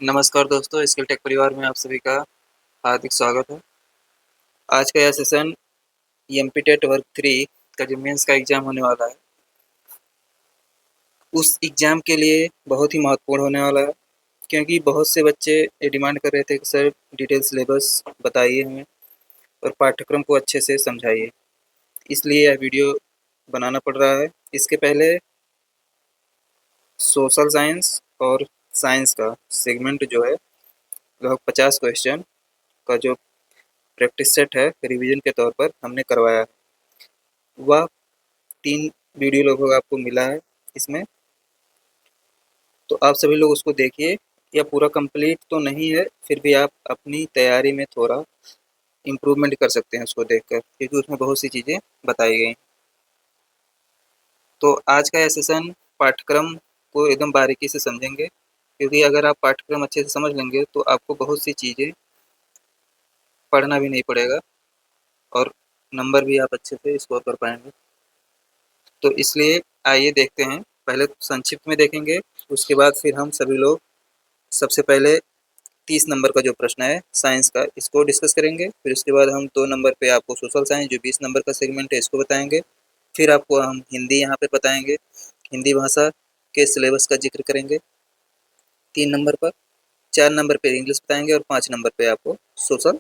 नमस्कार दोस्तों, skill take परिवार में आप सभी का हार्दिक स्वागत है। आज का यह सेशन एमपी टेट वर्क 3 का जो मेंस का एग्ज़ाम होने वाला है, उस एग्ज़ाम के लिए बहुत ही महत्वपूर्ण होने वाला है, क्योंकि बहुत से बच्चे ये डिमांड कर रहे थे कि सर डिटेल सिलेबस बताइए हमें और पाठ्यक्रम को अच्छे से समझाइए। इसलिए यह वीडियो बनाना पड़ रहा है। इसके पहले सोशल साइंस और साइंस का सेगमेंट जो है, लगभग 50 क्वेश्चन का जो प्रैक्टिस सेट है, रिवीजन के तौर पर हमने करवाया है। वह 3 वीडियो लगभग आपको मिला है इसमें, तो आप सभी लोग उसको देखिए। यह पूरा कंप्लीट तो नहीं है, फिर भी आप अपनी तैयारी में थोड़ा इम्प्रूवमेंट कर सकते हैं उसको देखकर, क्योंकि उसमें बहुत सी चीज़ें बताई गई। तो आज का यह सेशन पाठ्यक्रम को एकदम बारीकी से समझेंगे, क्योंकि अगर आप पाठ्यक्रम अच्छे से समझ लेंगे तो आपको बहुत सी चीज़ें पढ़ना भी नहीं पड़ेगा और नंबर भी आप अच्छे से स्कोर कर पाएंगे। तो इसलिए आइए देखते हैं। पहले संक्षिप्त में देखेंगे, उसके बाद फिर हम सभी लोग सबसे पहले 30 नंबर का जो प्रश्न है साइंस का, इसको डिस्कस करेंगे। फिर उसके बाद हम 2 नंबर पे आपको सोशल साइंस जो 20 नंबर का सेगमेंट है इसको बताएंगे। फिर आपको हम हिंदी यहाँ पे बताएंगे, हिंदी भाषा के सिलेबस का जिक्र करेंगे 3 नंबर पर। 4 नंबर पे इंग्लिश बताएंगे और 5 नंबर पे आपको सोशल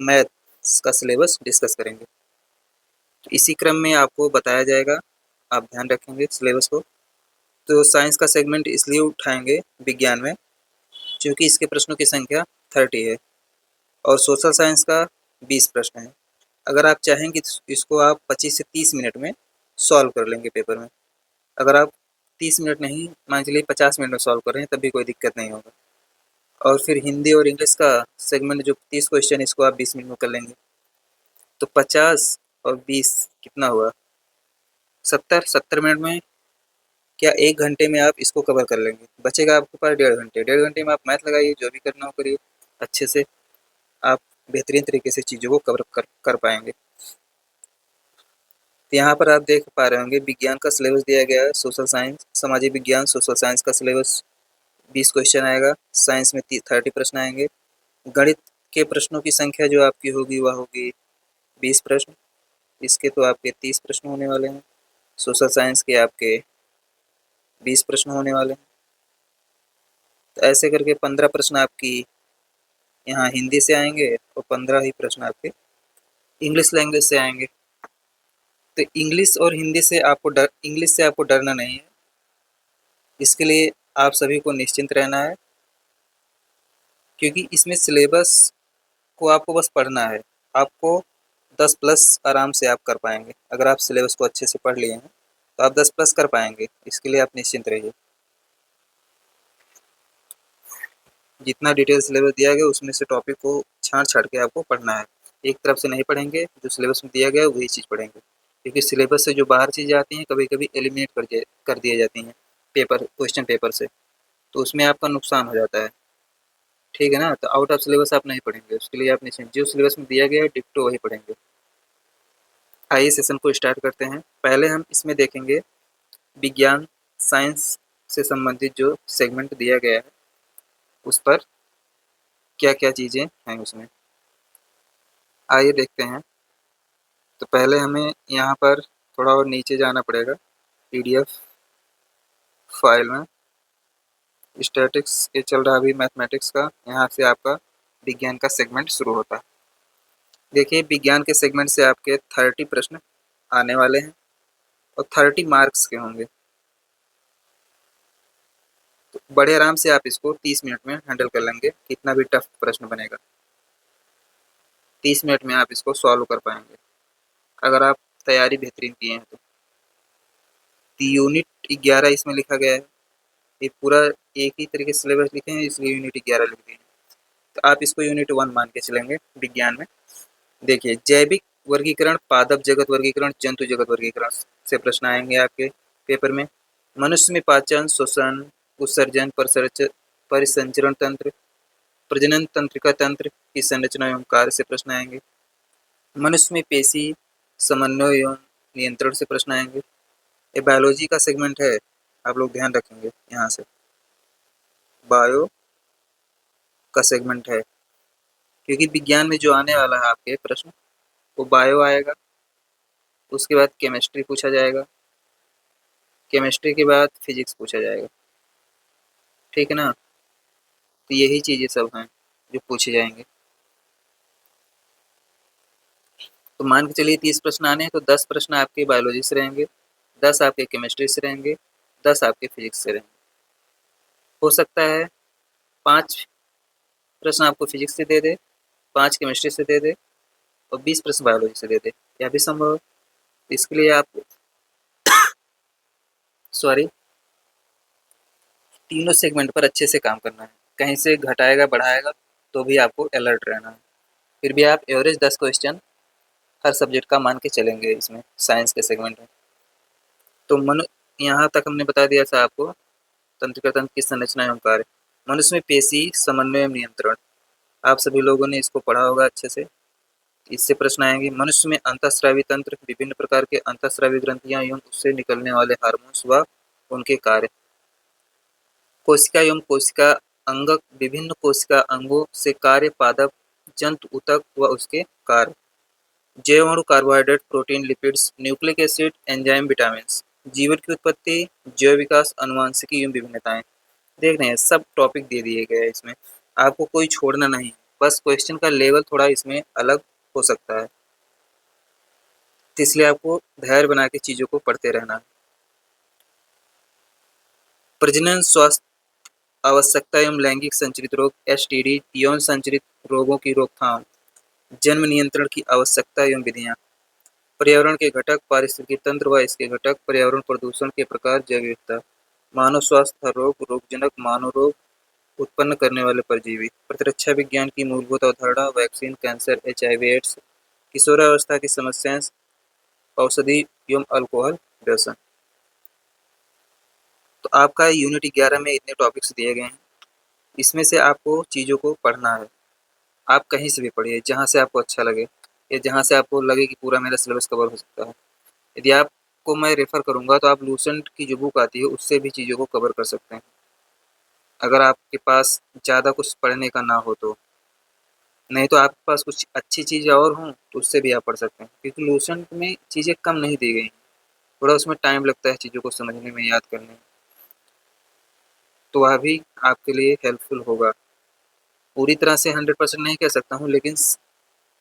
मैथ्स का सिलेबस डिस्कस करेंगे। तो इसी क्रम में आपको बताया जाएगा, आप ध्यान रखेंगे सिलेबस को। तो साइंस का सेगमेंट इसलिए उठाएंगे विज्ञान में, क्योंकि इसके प्रश्नों की संख्या 30 है और सोशल साइंस का 20 प्रश्न है। अगर आप चाहेंगे तो इसको आप 25 से 30 मिनट में सॉल्व कर लेंगे पेपर में। अगर आप 30 मिनट नहीं, मान चलिए 50 मिनट में सॉल्व कर रहे हैं, तब भी कोई दिक्कत नहीं होगा। और फिर हिंदी और इंग्लिश का सेगमेंट जो 30 क्वेश्चन, इसको आप 20 मिनट में कर लेंगे। तो 50 और 20 कितना हुआ? 70 मिनट में, क्या 1 घंटे में आप इसको कवर कर लेंगे? बचेगा आपके पास 1.5 घंटे। 1.5 घंटे में आप मैथ लगाइए, जो भी करना हो करिए, अच्छे से आप बेहतरीन तरीके से चीज़ों को कवर कर पाएंगे। तो यहाँ पर आप देख पा रहे होंगे विज्ञान का सिलेबस दिया गया है। सोशल साइंस, सामाजिक विज्ञान, सोशल साइंस का सिलेबस 20 क्वेश्चन आएगा। साइंस में 30 प्रश्न आएंगे। गणित के प्रश्नों की संख्या जो आपकी होगी वह होगी 20 प्रश्न। इसके तो आपके 30 प्रश्न होने वाले हैं। सोशल साइंस के आपके 20 प्रश्न होने वाले हैं। तो ऐसे करके 15 प्रश्न आपकी यहाँ हिंदी से आएंगे और 15 ही प्रश्न आपके इंग्लिश लैंग्वेज से आएंगे। तो इंग्लिश से आपको डरना नहीं है। इसके लिए आप सभी को निश्चिंत रहना है, क्योंकि इसमें सिलेबस को आपको बस पढ़ना है। आपको 10 प्लस आराम से आप कर पाएंगे। अगर आप सिलेबस को अच्छे से पढ़ लिए हैं तो आप 10 प्लस कर पाएंगे। इसके लिए आप निश्चिंत रहिए। जितना डिटेल सिलेबस दिया गया उसमें से टॉपिक को छाँट छाँट के आपको पढ़ना है। एक तरफ से नहीं पढ़ेंगे, जो सिलेबस में दिया गया है वही चीज़ पढ़ेंगे, क्योंकि सिलेबस से जो बाहर चीज़ें आती हैं कभी कभी एलिमिनेट कर दिए जाती हैं क्वेश्चन पेपर से, तो उसमें आपका नुकसान हो जाता है। ठीक है ना? तो आउट ऑफ सिलेबस आप नहीं पढ़ेंगे, उसके लिए आप निश्चिंत, जो सिलेबस में दिया गया है डिक्टो वही पढ़ेंगे। आइए सेशन को स्टार्ट करते हैं। पहले हम इसमें देखेंगे विज्ञान साइंस से संबंधित जो सेगमेंट दिया गया है उस पर क्या क्या चीज़ें हैं उसमें, आइए देखते हैं। तो पहले हमें यहाँ पर थोड़ा और नीचे जाना पड़ेगा। पीडीएफ फाइल में स्टैटिक्स ये चल रहा है अभी, मैथमेटिक्स का, यहाँ से आपका विज्ञान का सेगमेंट शुरू होता है। देखिए विज्ञान के सेगमेंट से आपके 30 प्रश्न आने वाले हैं और 30 मार्क्स के होंगे। तो बड़े आराम से आप इसको 30 मिनट में हैंडल कर लेंगे। कितना भी टफ प्रश्न बनेगा 30 मिनट में आप इसको सॉल्व कर पाएंगे, अगर आप तैयारी बेहतरीन किए हैं तो। यूनिट 11 इसमें लिखा गया है। ये पूरा एक ही तरीके से सिलेबस लिखे हैं, इसलिए यूनिट 11 लिख दिए हैं। तो आप इसको यूनिट 1 मान के चलेंगे विज्ञान में। देखिए जैविक वर्गीकरण, पादप जगत वर्गीकरण, जंतु जगत वर्गीकरण से प्रश्न आएंगे आपके पेपर में। मनुष्य में पाचन, श्वसन, उत्सर्जन, परिसंचरण तंत्र, प्रजनन तंत्रिका तंत्र की संरचना एवं कार्य से प्रश्न आएंगे। मनुष्य में पेशी समन्वय एवं नियंत्रण से प्रश्न आएंगे। ये बायोलॉजी का सेगमेंट है, आप लोग ध्यान रखेंगे यहाँ से। बायो का सेगमेंट है, क्योंकि विज्ञान में जो आने वाला है आपके प्रश्न वो बायो आएगा, उसके बाद केमिस्ट्री पूछा जाएगा, केमिस्ट्री के बाद फिजिक्स पूछा जाएगा, ठीक है ना। तो यही चीज़ें सब हैं जो पूछे जाएंगे। तो मान के चलिए 30 प्रश्न आने हैं, तो 10 प्रश्न आपके बायोलॉजी से रहेंगे, 10 आपके केमिस्ट्री से रहेंगे, 10 आपके फिजिक्स से रहेंगे। हो सकता है 5 प्रश्न आपको फिजिक्स से दे दे, 5 केमिस्ट्री से दे दे और 20 प्रश्न बायोलॉजी से दे दे, यह भी संभव है। इसके लिए आपको सॉरी तीनों सेगमेंट पर अच्छे से काम करना है, कहीं से घटाएगा बढ़ाएगा तो भी आपको अलर्ट रहना है। फिर भी आप एवरेज 10 क्वेश्चन हर सब्जेक्ट का मान के चलेंगे इसमें साइंस के सेगमेंट में। तो मनु यहाँ तक हमने बता दिया था आपको तंत्रिका तंत्र की संरचना एवं कार्य। मनुष्य में पेशी समन्वय एवं नियंत्रण, आप सभी लोगों ने इसको पढ़ा होगा अच्छे से। इससे प्रश्न आएंगे, मनुष्य में अंतःस्रावी तंत्र, विभिन्न प्रकार के अंतःस्रावी ग्रंथियां एवं उससे निकलने वाले हार्मोन्स व उनके कार्य। कोशिका एवं कोशिका अंगक, विभिन्न कोशिका अंगों से कार्य, पादप, जंतु ऊतक व उसके कार्य। जैव अणु, carbohydrate, protein, lipids, nucleic acid, enzyme, vitamin. जीवन की उत्पत्ति, जैव विकास, अनुवांशिकी एवं विभिन्नताएं। देख रहे हैं सब टॉपिक दे दिए गए हैं इसमें, आपको कोई छोड़ना नहीं, बस क्वेश्चन का लेवल थोड़ा इसमें अलग हो सकता है, तो इसलिए आपको धैर्य बना के चीज़ों को पढ़ते रहना है। प्रजनन, स्वास्थ्य, आवश्यकता एवं लैंगिक संचरित रोग, एसटीडी, यौन संचरित रोगों की रोकथाम, जन्म नियंत्रण की आवश्यकता एवं विधियाँ, पर्यावरण के घटक, पारिस्थितिकी तंत्र व इसके घटक, पर्यावरण प्रदूषण के प्रकार, जैव विविधता, मानव स्वास्थ्य, रोग, रोगजनक, मानव रोग उत्पन्न करने वाले परजीवी, प्रतिरक्षा विज्ञान की मूलभूत अवधारणा, वैक्सीन, कैंसर, HIV एड्स, किशोरावस्था की समस्याएं, औषधि एवं अल्कोहल व्यसन। तो आपका यूनिट 11 में इतने टॉपिक्स दिए गए हैं, इसमें से आपको चीज़ों को पढ़ना है। आप कहीं से भी पढ़िए, जहाँ से आपको अच्छा लगे या जहाँ से आपको लगे कि पूरा मेरा सिलेबस कवर हो सकता है। यदि आपको मैं रेफ़र करूँगा तो आप लूसेंट की जो बुक आती है उससे भी चीज़ों को कवर कर सकते हैं, अगर आपके पास ज़्यादा कुछ पढ़ने का ना हो तो। नहीं तो आपके पास कुछ अच्छी चीज़ें और हों तो उससे भी आप पढ़ सकते हैं, क्योंकि लूसेंट में चीज़ें कम नहीं दी गई, थोड़ा उसमें टाइम लगता है चीज़ों को समझने में, याद करने में, तो वह भी आपके लिए हेल्पफुल होगा। पूरी तरह से 100% नहीं कह सकता हूँ, लेकिन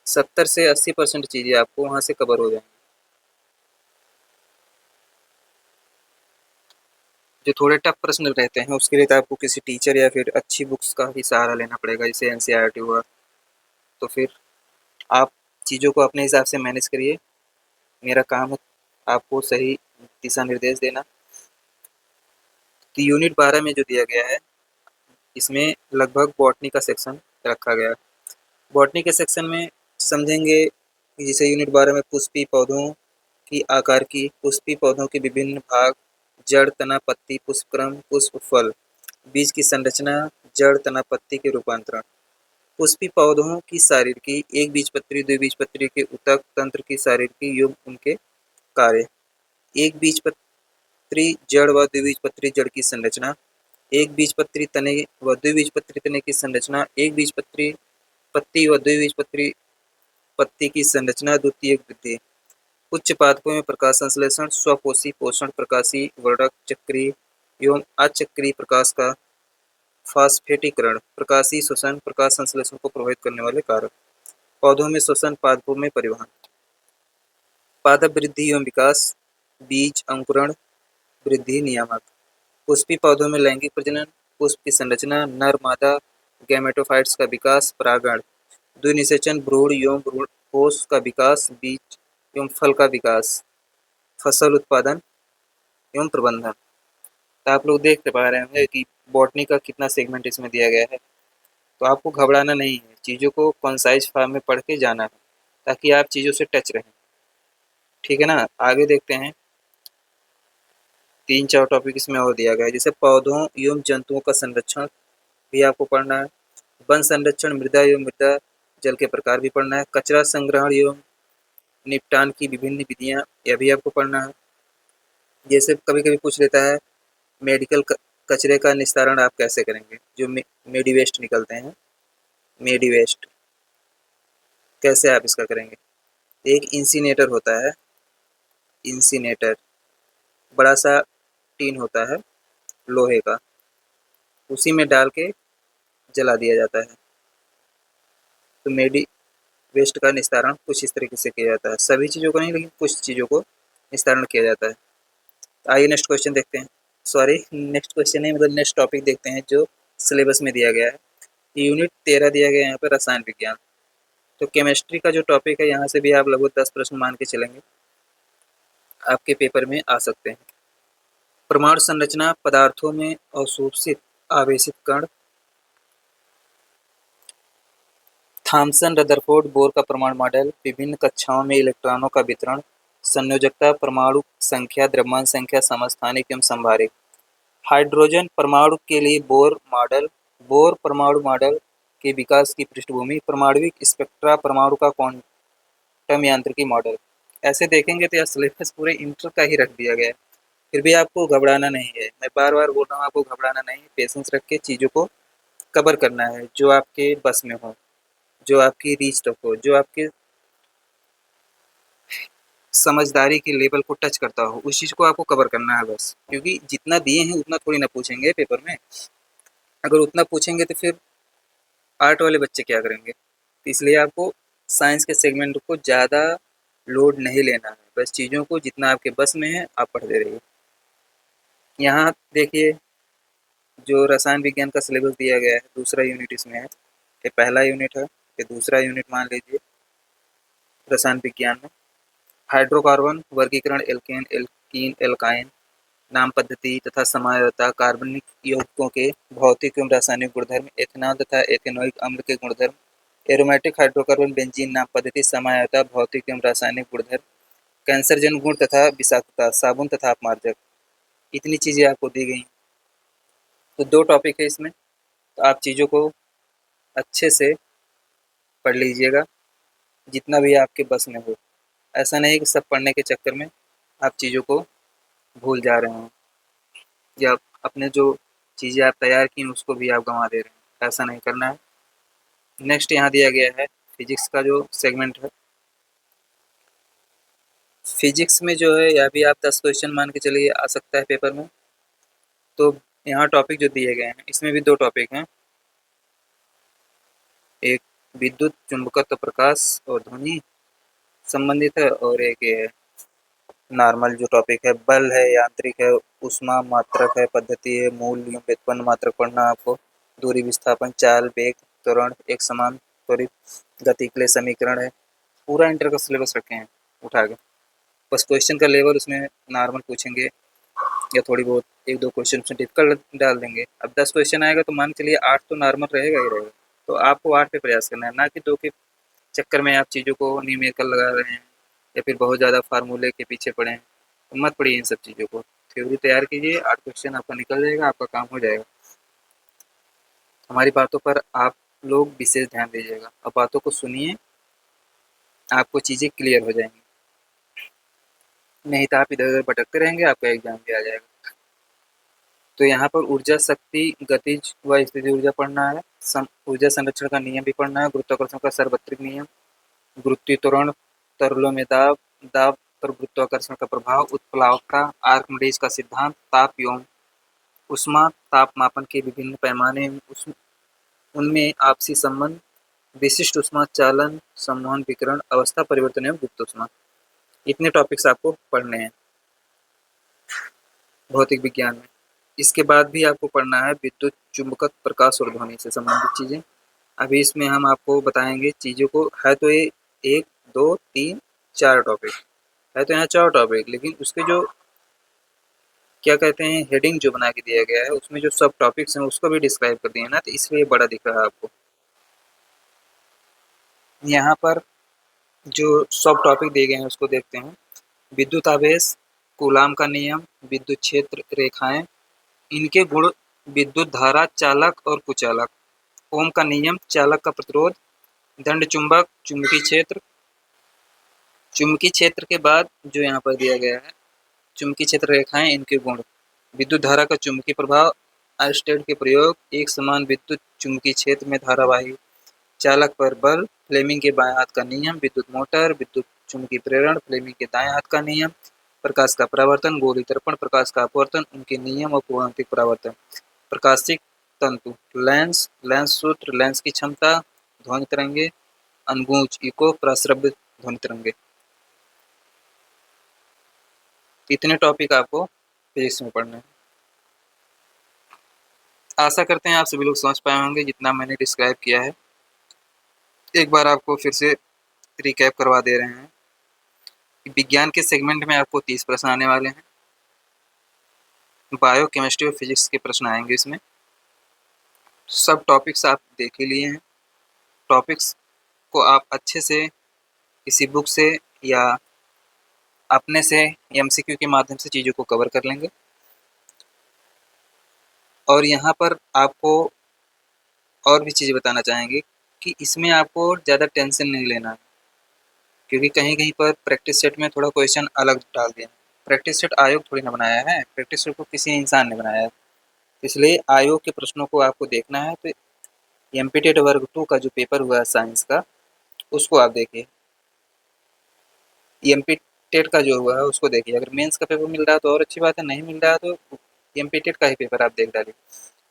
70 से 80% चीज़ें आपको वहाँ से कवर हो जाएंगी। जो थोड़े टफ प्रश्न रहते हैं उसके लिए तो आपको किसी टीचर या फिर अच्छी बुक्स का ही सहारा लेना पड़ेगा, जैसे NCERT हुआ। तो फिर आप चीज़ों को अपने हिसाब से मैनेज करिए, मेरा काम है आपको सही दिशा निर्देश देना। तो यूनिट 12 में जो दिया गया है इसमें लगभग बॉटनी का सेक्शन रखा गया है। बॉटनी के सेक्शन में समझेंगे कि जैसे यूनिट 12 में पुष्पी पौधों की आकार की, पुष्पी पौधों के विभिन्न भाग, जड़, तना, पत्ती, पुष्पक्रम, पुष्प, फल, बीज की संरचना, जड़, तना, पत्ती के रूपांतरण, पुष्पी पौधों की शारीरिकी, एक बीजपत्री, द्विबीजपत्री के ऊतक तंत्र की शारीरिकी एवं उनके कार्य, एक बीजपत्री जड़ व द्विबीजपत्री जड़ की संरचना, एक बीजपत्री तने व द्विबीजपत्री तने की संरचना, एक बीजपत्री पत्ती व द्विबीजपत्री पत्ती की संरचना, द्वितीयक वृद्धि, उच्च पादपों में प्रकाश संश्लेषण, स्वपोषी पोषण, प्रकाशीय वर्णक, चक्रीय एवं अचक्रीय प्रकाश का फास्फेटीकरण, प्रकाशीय श्वसन, प्रकाश संश्लेषण को प्रभावित करने वाले कारक, पौधों में श्वसन, पादपों में परिवहन, पादप वृद्धि एवं विकास, बीज अंकुरण, वृद्धि नियामक, पुष्पी पौधों में लैंगिक प्रजनन, पुष्प की संरचना, नर मादा गैमेटोफाइट्स का विकास, परागण, द्विनिषेचन, भ्रूण एवं भ्रूणकोश का विकास, बीज एवं फल का विकास, फसल उत्पादन एवं प्रबंधन। तो आप लोग देख पा रहे होंगे कि बॉटनी का कितना सेगमेंट इसमें दिया गया है। तो आपको घबराना नहीं है, चीज़ों को कंसाइज फॉर्म में पढ़ के जाना है ताकि आप चीज़ों से टच रहें, ठीक है ना। आगे देखते हैं, 3-4 टॉपिक इसमें और दिया गया है, जैसे पौधों एवं जंतुओं का संरक्षण भी आपको पढ़ना है, वन संरक्षण, मृदा एवं मृदा जल के प्रकार भी पढ़ना है, कचरा संग्रहण एवं निपटान की विभिन्न विधियाँ, यह भी आपको पढ़ना है। जैसे कभी कभी पूछ लेता है मेडिकल कचरे का निस्तारण आप कैसे करेंगे, जो मेडी वेस्ट निकलते हैं, मेडी वेस्ट। कैसे आप इसका करेंगे? एक इंसिनेटर होता है, इंसिनेटर बड़ा सा टीन होता है लोहे का, उसी में डाल के जला दिया जाता है। तो मेडी वेस्ट का निस्तारण कुछ इस तरीके से किया जाता है, सभी चीज़ों को नहीं लेकिन कुछ चीज़ों को निस्तारण किया जाता है। आइए नेक्स्ट क्वेश्चन देखते हैं, सॉरी नेक्स्ट क्वेश्चन नहीं मतलब नेक्स्ट टॉपिक देखते हैं जो सिलेबस में दिया गया है। यूनिट 13 दिया गया है यहाँ पर रसायन विज्ञान। तो केमिस्ट्री का जो टॉपिक है यहाँ से भी आप लगभग 10 प्रश्न मान के चलेंगे, आपके पेपर में आ सकते हैं। परमाणु संरचना, पदार्थों में अवशोषित आवेशित कण, थॉमसन रदरफोर्ड बोर का परमाणु मॉडल, विभिन्न कक्षाओं में इलेक्ट्रॉनों का वितरण, संयोजकता, परमाणु संख्या, द्रव्यमान संख्या, समस्थानिक एवं संभारित। हाइड्रोजन परमाणु के लिए बोर मॉडल, बोर परमाणु मॉडल के विकास की पृष्ठभूमि, परमाणुविक स्पेक्ट्रा, परमाणु का क्वांटम यांत्रिकी मॉडल। ऐसे देखेंगे तो यह सिलेबस पूरे इंटर का ही रख दिया गया है। फिर भी आपको घबराना नहीं है, मैं बार बार बोल रहा हूँ आपको घबराना नहीं, पेशेंस रख के चीज़ों को कवर करना है जो आपके बस में हो, जो आपकी रीच तक हो, जो आपके समझदारी के लेवल को टच करता हो, उस चीज़ को आपको कवर करना है बस। क्योंकि जितना दिए हैं उतना थोड़ी ना पूछेंगे पेपर में, अगर उतना पूछेंगे तो फिर आर्ट वाले बच्चे क्या करेंगे। तो इसलिए आपको साइंस के सेगमेंट को ज़्यादा लोड नहीं लेना है, बस चीज़ों को जितना आपके बस में है आप पढ़ते रहिए। यहाँ देखिए जो रसायन विज्ञान का सिलेबस दिया गया है, दूसरा यूनिट इसमें है, ये पहला यूनिट है, ये दूसरा यूनिट मान लीजिए रसायन विज्ञान में। हाइड्रोकार्बन वर्गीकरण, एल्केन, एल्कीन, एल्काइन, नाम पद्धति तथा समायोजकता, कार्बनिक यौगिकों के भौतिक एवं रासायनिक गुणधर्म, एथेनॉल तथा एथेनोइक अम्ल के गुणधर्म, एरोमेटिक हाइड्रोकार्बन, बेंजीन, नाम पद्धति, समायोजकता, भौतिक एवं रासायनिक गुणधर्म, कैंसरजन गुण तथा विषाक्तता, साबुन तथा अपमार्जक। इतनी चीज़ें आपको दी गई। तो 2 टॉपिक है इसमें, तो आप चीज़ों को अच्छे से पढ़ लीजिएगा, जितना भी आपके बस में हो। ऐसा नहीं कि सब पढ़ने के चक्कर में आप चीज़ों को भूल जा रहे हों, या अपने जो चीज़ें आप तैयार की उसको भी आप गँवा दे रहे हैं, ऐसा नहीं करना है। नेक्स्ट यहाँ दिया गया है फिजिक्स का जो सेगमेंट है। फिजिक्स में जो है यह भी आप 10 क्वेश्चन मान के चलिए आ सकता है पेपर में। तो यहाँ टॉपिक जो दिए गए हैं इसमें भी 2 टॉपिक हैं, एक विद्युत चुंबकत्व प्रकाश और ध्वनि संबंधित है, और एक ये नॉर्मल जो टॉपिक है बल है, यांत्रिक है, ऊष्मा मात्रक है, पद्धति है, मूल नियम, व्युत्पन्न मात्रक पढ़ना आपको, दूरी विस्थापन, चाल, वेग, त्वरण, एक समान त्वरित गति के लिए समीकरण है। पूरा इंटर का सिलेबस रखे हैं उठा के, बस क्वेश्चन का लेवल उसमें नॉर्मल पूछेंगे या थोड़ी बहुत 1-2 क्वेश्चन उसमें डिफिकल्ट डाल देंगे। अब 10 क्वेश्चन आएगा तो मान के चलिए 8 तो नॉर्मल रहेगा ही रहेगा। तो आपको 8 पे प्रयास करना है, ना कि 2 के चक्कर में आप चीज़ों को न्यूमेरिकल लगा रहे हैं या फिर बहुत ज़्यादा फार्मूले के पीछे पड़े हैं। तो मत पढ़िए इन सब चीज़ों को, थ्योरी तैयार कीजिए, 8 क्वेश्चन आपका निकल जाएगा, आपका काम हो जाएगा। हमारी बातों पर आप लोग विशेष ध्यान दीजिएगा और बातों को सुनिए, आपको चीज़ें क्लियर हो जाएंगी। नहीं तो आप इधर-उधर भटकते रहेंगे, आपका एग्जाम भी आ जाएगा। तो यहाँ पर ऊर्जा, शक्ति, गतिज व स्थितिज ऊर्जा पढ़ना है, ऊर्जा संरक्षण का नियम भी पढ़ना है, गुरुत्वाकर्षण का सार्वत्रिक नियम, गुरुत्वीय त्वरण, तरलों में दाब, दाब पर गुरुत्वाकर्षण का प्रभाव, उत्प्लावकता, आर्किमिडीज का सिद्धांत, ताप एवं ऊष्मा, ताप मापन के विभिन्न पैमाने, उनमें आपसी संबंध, विशिष्ट ऊष्मा चालन, संवहन विकिरण, अवस्था परिवर्तन एवं गुप्त ऊष्मा। इतने टॉपिक्स आपको पढ़ने हैं भौतिक विज्ञान में। इसके बाद भी आपको पढ़ना है विद्युत चुंबकत्व प्रकाश और ध्वनि से संबंधित चीज़ें। अभी इसमें हम आपको बताएंगे चीज़ों को, है तो ये 1, 2, 3, 4 टॉपिक है, तो यहाँ 4 टॉपिक, लेकिन उसके जो क्या कहते हैं हेडिंग जो बना के दिया गया है उसमें जो सब टॉपिक्स हैं उसको भी डिस्क्राइब कर दिए ना, तो इसलिए बड़ा दिख रहा है आपको। यहाँ पर जो सब टॉपिक दिए गए हैं उसको देखते हैं। विद्युत आवेश, कूलाम का नियम, विद्युत क्षेत्र रेखाएं, इनके गुण, विद्युत धारा, चालक और कुचालक, ओम का नियम, चालक का प्रतिरोध, दंड चुंबक, चुंबकीय क्षेत्र। चुंबकीय क्षेत्र के बाद जो यहाँ पर दिया गया है चुंबकीय क्षेत्र रेखाएं, इनके गुण, विद्युत धारा का चुंबकीय प्रभाव, आयस्टेड के प्रयोग, एक समान विद्युत चुंबकीय क्षेत्र में धारावाही चालक पर बल, फ्लेमिंग के बाएं हाथ का नियम, विद्युत मोटर, विद्युत चुंबकीय प्रेरण, फ्लेमिंग के दाएं हाथ का नियम, प्रकाश का परावर्तन, गोलीय दर्पण, प्रकाश का अपवर्तन, उनके नियम और पूर्णांतिक परावर्तन, प्रकाशिक तंतु, लेंस, लेंस सूत्र, लेंस की क्षमता, ध्वनि तरंगे, अनगूंज इको, प्रस्रव्य ध्वनि तरंगे। इतने टॉपिक आपको फिजिक्स में पढ़ने हैं। आशा करते हैं आप सभी लोग समझ पाए होंगे जितना मैंने डिस्क्राइब किया है। एक बार आपको फिर से रिकैप करवा दे रहे हैं। विज्ञान के सेगमेंट में आपको 30 प्रश्न आने वाले हैं। बायो केमिस्ट्री और फिजिक्स के प्रश्न आएंगे इसमें। सब टॉपिक्स आप देख ही लिए हैं। टॉपिक्स को आप अच्छे से किसी बुक से या अपने से एमसीक्यू के माध्यम से चीज़ों को कवर कर लेंगे। और यहाँ पर आपको और भी चीज़ें बताना चाहेंगे कि इसमें आपको ज़्यादा टेंशन नहीं लेना है, क्योंकि कहीं-कहीं पर प्रैक्टिस सेट में थोड़ा क्वेश्चन अलग डाल दिया है। प्रैक्टिस सेट आयोग थोड़ी ना बनाया है, प्रैक्टिस सेट को किसी इंसान ने बनाया है। इसलिए आयोग के प्रश्नों को आपको देखना है तो एमपीटेट वर्ग 2 का जो पेपर हुआ है साइंस का, उसको आप देखिए। एमपीटेट का जो हुआ है उसको देखिए। अगर मेंस का पेपर मिल रहा है तो और अच्छी बात है, नहीं मिल रहा है तो एमपीटेट का ही पेपर आप देख डालिए।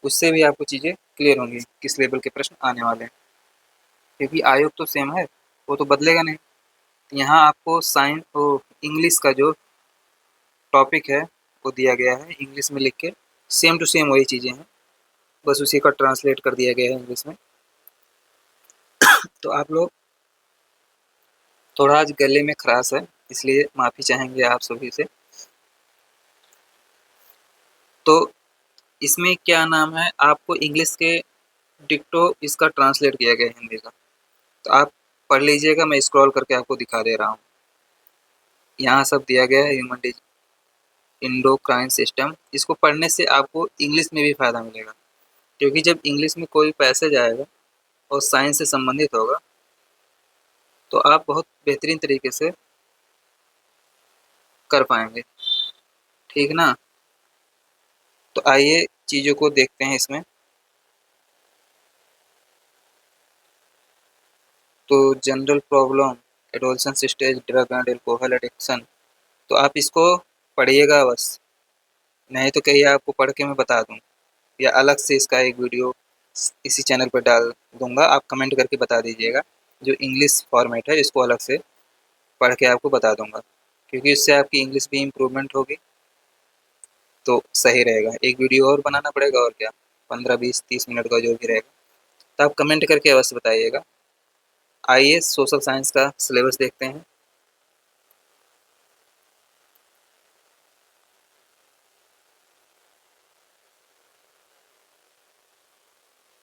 उससे भी आपको चीज़ें क्लियर होंगी किस लेवल के प्रश्न आने वाले हैं, क्योंकि आयोग तो सेम है, वो तो बदलेगा नहीं। यहाँ आपको साइंस इंग्लिश का जो टॉपिक है वो दिया गया है इंग्लिश में लिख के, सेम टू सेम वही चीज़ें हैं, बस उसी का ट्रांसलेट कर दिया गया है इंग्लिश में। तो आप लोग थोड़ा आज गले में खराश है, इसलिए माफ़ी चाहेंगे आप सभी से। तो इसमें क्या नाम है, आपको इंग्लिश के डिक्टो इसका ट्रांसलेट किया गया है हिंदी का, तो आप पढ़ लीजिएगा। मैं स्क्रॉल करके आपको दिखा दे रहा हूँ। यहाँ सब दिया गया है, ह्यूमन इंडोक्राइन सिस्टम। इसको पढ़ने से आपको इंग्लिश में भी फ़ायदा मिलेगा, क्योंकि जब इंग्लिश में कोई पैसेज आएगा और साइंस से संबंधित होगा तो आप बहुत बेहतरीन तरीके से कर पाएंगे, ठीक ना। तो आइए चीज़ों को देखते हैं इसमें। तो general problem, adolescence stage, drug and alcohol addiction, तो आप इसको पढ़िएगा बस, नहीं तो कहीं आपको पढ़ के मैं बता दूँ या अलग से इसका एक वीडियो इसी चैनल पर डाल दूंगा। आप कमेंट करके बता दीजिएगा, जो इंग्लिश फॉर्मेट है इसको अलग से पढ़ के आपको बता दूंगा, क्योंकि इससे आपकी इंग्लिश भी इम्प्रूवमेंट होगी तो सही रहेगा। एक वीडियो और बनाना पड़ेगा और क्या, 15-20-30 मिनट का जो भी रहेगा। तो आप कमेंट करके अवश्य बताइएगा। आइए सोशल साइंस का सिलेबस देखते हैं।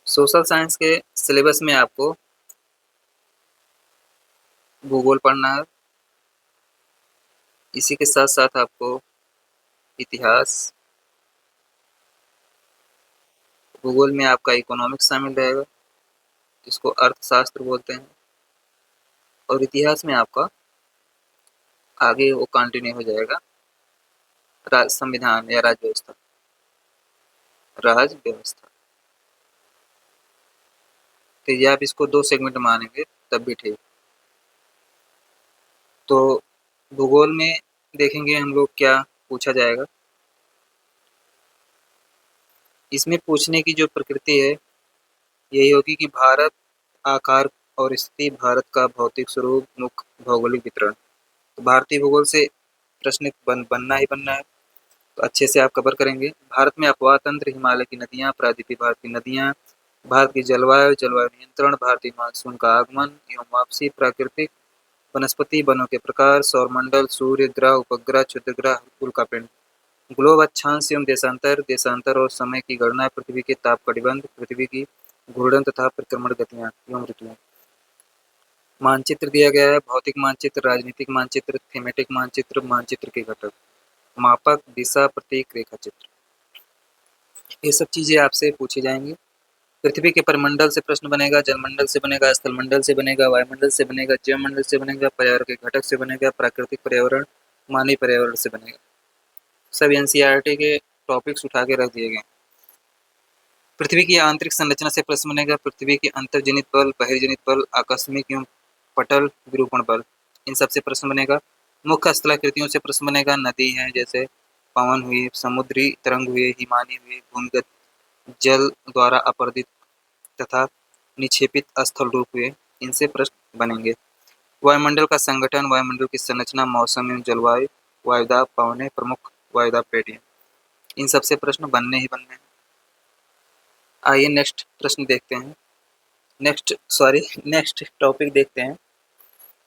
सोशल साइंस के सिलेबस में आपको भूगोल पढ़ना है, इसी के साथ साथ आपको इतिहास, भूगोल में आपका इकोनॉमिक्स शामिल रहेगा, जिसको अर्थशास्त्र बोलते हैं, और इतिहास में आपका आगे वो कंटिन्यू हो जाएगा संविधान या राज्य व्यवस्था, राज व्यवस्था। तो ये आप इसको 2 सेगमेंट मानेंगे तब भी ठीक। तो भूगोल में देखेंगे हम लोग क्या पूछा जाएगा। इसमें पूछने की जो प्रकृति है यही होगी कि भारत, आकार और स्थिति, भारत का भौतिक स्वरूप, मुख्य भौगोलिक वितरण। तो भारतीय भूगोल से प्रश्न बनना ही बनना है, तो अच्छे से आप कवर करेंगे। भारत में अपवाह तंत्र, हिमालय की नदियाँ, प्रायद्वीपीय भारत की नदियाँ, भारत की जलवायु, जलवायु नियंत्रण, भारतीय मानसून का आगमन एवं वापसी, प्राकृतिक वनस्पति, वनों के प्रकार, सौरमंडल, सूर्य ग्रह, उपग्रह, क्षुद्रग्रह, उल्कापिंड, ग्लोब अक्षांश एवं देशांतर, देशांतर और समय की गणना, पृथ्वी के ताप कटिबंध, पृथ्वी की घूर्णन तथा परिक्रमण गतियाँ एवं ऋतुएं। मानचित्र दिया गया है, भौतिक मानचित्र, राजनीतिक मानचित्र, थीमेटिक मानचित्र, मानचित्र के घटक, मापक, दिशा, प्रतीक, रेखा चित्र, ये सब चीज़ें आपसे पूछी जाएंगी। पृथ्वी के परिमंडल से प्रश्न बनेगा, जलमंडल से बनेगा, स्थलमंडल से बनेगा, वायुमंडल से बनेगा, जैवमंडल से बनेगा, पर्यावरण के घटक से बनेगा, प्राकृतिक पर्यावरण, मानवीय पर्यावरण से बनेगा। सब एनसीईआरटी के टॉपिक्स उठा के रख दिए गए। पृथ्वी की आंतरिक संरचना से प्रश्न बनेगा। पृथ्वी के अंतर्जनित बल, बहिर्जनित बल, आकस्मिक एवं पटल विरूपण बल, इन सबसे प्रश्न बनेगा। मुख्य स्थलाकृतियों से प्रश्न बनेगा। नदी है जैसे पवन हुई, समुद्री तरंग हुए, हिमानी हुए, भूमिगत जल द्वारा अपरदित तथा निक्षेपित स्थल रूप हुए, इनसे प्रश्न बनेंगे। वायुमंडल का संगठन, वायुमंडल की संरचना, मौसम एवं जलवायु, वायुदाब, पवनें, प्रमुख वायुदाब पेटियां, इन सबसे प्रश्न बनने ही बनने हैं। आइए नेक्स्ट प्रश्न देखते हैं। नेक्स्ट टॉपिक देखते हैं।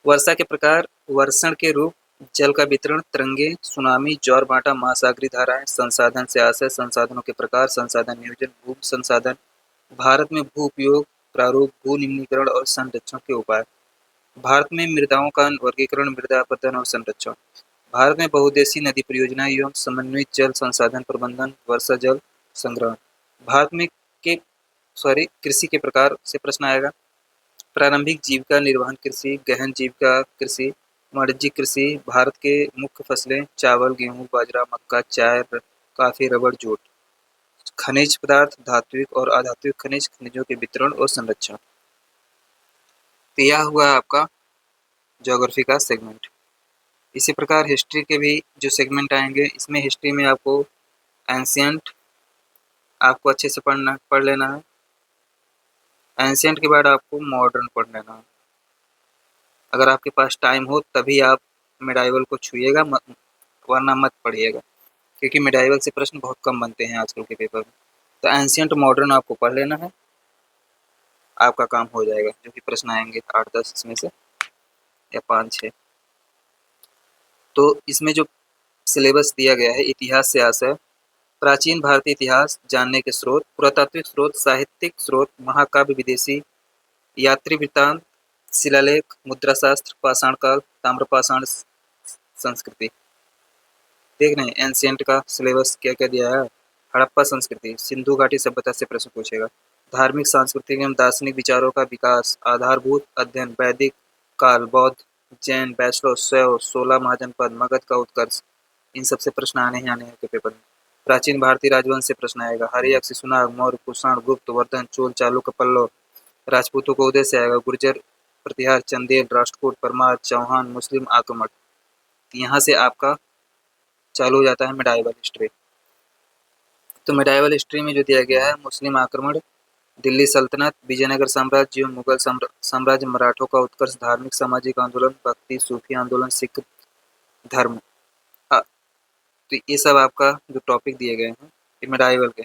वर्षा के प्रकार, वर्षण के रूप, जल का वितरण, तरंगे, सुनामी, ज्वार भाटा, महासागरीय धाराएं, संसाधन से आशय, संसाधनों के प्रकार, संसाधन नियोजन, भू संसाधन, भारत में भू उपयोग, प्रारूप, भू निम्नीकरण और संरक्षण के उपाय। भारत में मृदाओं का वर्गीकरण, मृदा अपरदन और संरक्षण। भारत में बहुउद्देशीय नदी परियोजना एवं समन्वित जल संसाधन प्रबंधन, वर्षा जल संग्रहण। भारत में के कृषि के प्रकार से प्रश्न आएगा। प्रारंभिक जीविका निर्वहन कृषि, गहन जीविका कृषि, वाणिज्यिक कृषि। भारत के मुख्य फसलें चावल, गेहूं, बाजरा, मक्का, चाय, कॉफी, रबड़, जूट। खनिज पदार्थ, धात्विक और अधात्विक खनिज, खनिजों के वितरण और संरक्षण। तो यह हुआ आपका ज्योग्राफी का सेगमेंट। इसी प्रकार हिस्ट्री के भी जो सेगमेंट आएंगे, इसमें हिस्ट्री में आपको एंशियंट आपको अच्छे से पढ़ लेना है। एंशियंट के बाद आपको मॉडर्न पढ़ लेना है। अगर आपके पास टाइम हो तभी आप मिडाइवल को छूइएगा, वरना मत पढ़िएगा, क्योंकि मिडाइवल से प्रश्न बहुत कम बनते हैं आजकल के पेपर में। तो एंशियंट मॉडर्न आपको पढ़ लेना है, आपका काम हो जाएगा। जो कि प्रश्न आएंगे 8-10 इसमें से, या 5-6। तो इसमें जो सिलेबस दिया गया है, इतिहास से आशय, प्राचीन भारतीय इतिहास जानने के स्रोत, पुरातात्विक स्रोत, साहित्यिक स्रोत, महाकाव्य, विदेशी यात्री वृत्तांत, शिलालेख, मुद्राशास्त्र, पाषाण काल, ताम्रपाषाण संस्कृति। देख रहे हैं एंशियंट का सिलेबस क्या क्या दिया है। हड़प्पा संस्कृति, सिंधु घाटी सभ्यता से प्रश्न पूछेगा। धार्मिक, सांस्कृतिक एवं दार्शनिक विचारों का विकास, आधारभूत अध्ययन, वैदिक काल, बौद्ध, जैन, वैष्णव, शैव, 16 महाजनपद, मगध का उत्कर्ष, इन सबसे प्रश्न आने ही आने हैं के पेपर में। प्राचीन भारतीय राजवंश से प्रश्न आएगा। हर्यक, शिशुनाग, मौर्य, कुषाण, गुप्त, वर्धन, चोल, चालुक्य, पल्लव। राजपूतों को उदय से आएगा। गुर्जर, प्रतिहार, चंदेल, राष्ट्रकूट, परमार, चौहान, मुस्लिम आक्रमण। यहाँ से आपका चालू हो जाता है मिडाइवल हिस्ट्री। तो मिडाइवल हिस्ट्री में जो दिया गया है, मुस्लिम आक्रमण, दिल्ली सल्तनत, विजयनगर साम्राज्य, मुगल साम्राज्य, मराठों का उत्कर्ष, धार्मिक सामाजिक आंदोलन, भक्ति, सूफी आंदोलन, सिख धर्म। तो ये सब आपका जो टॉपिक दिए गए हैं ये मिडाइवल के।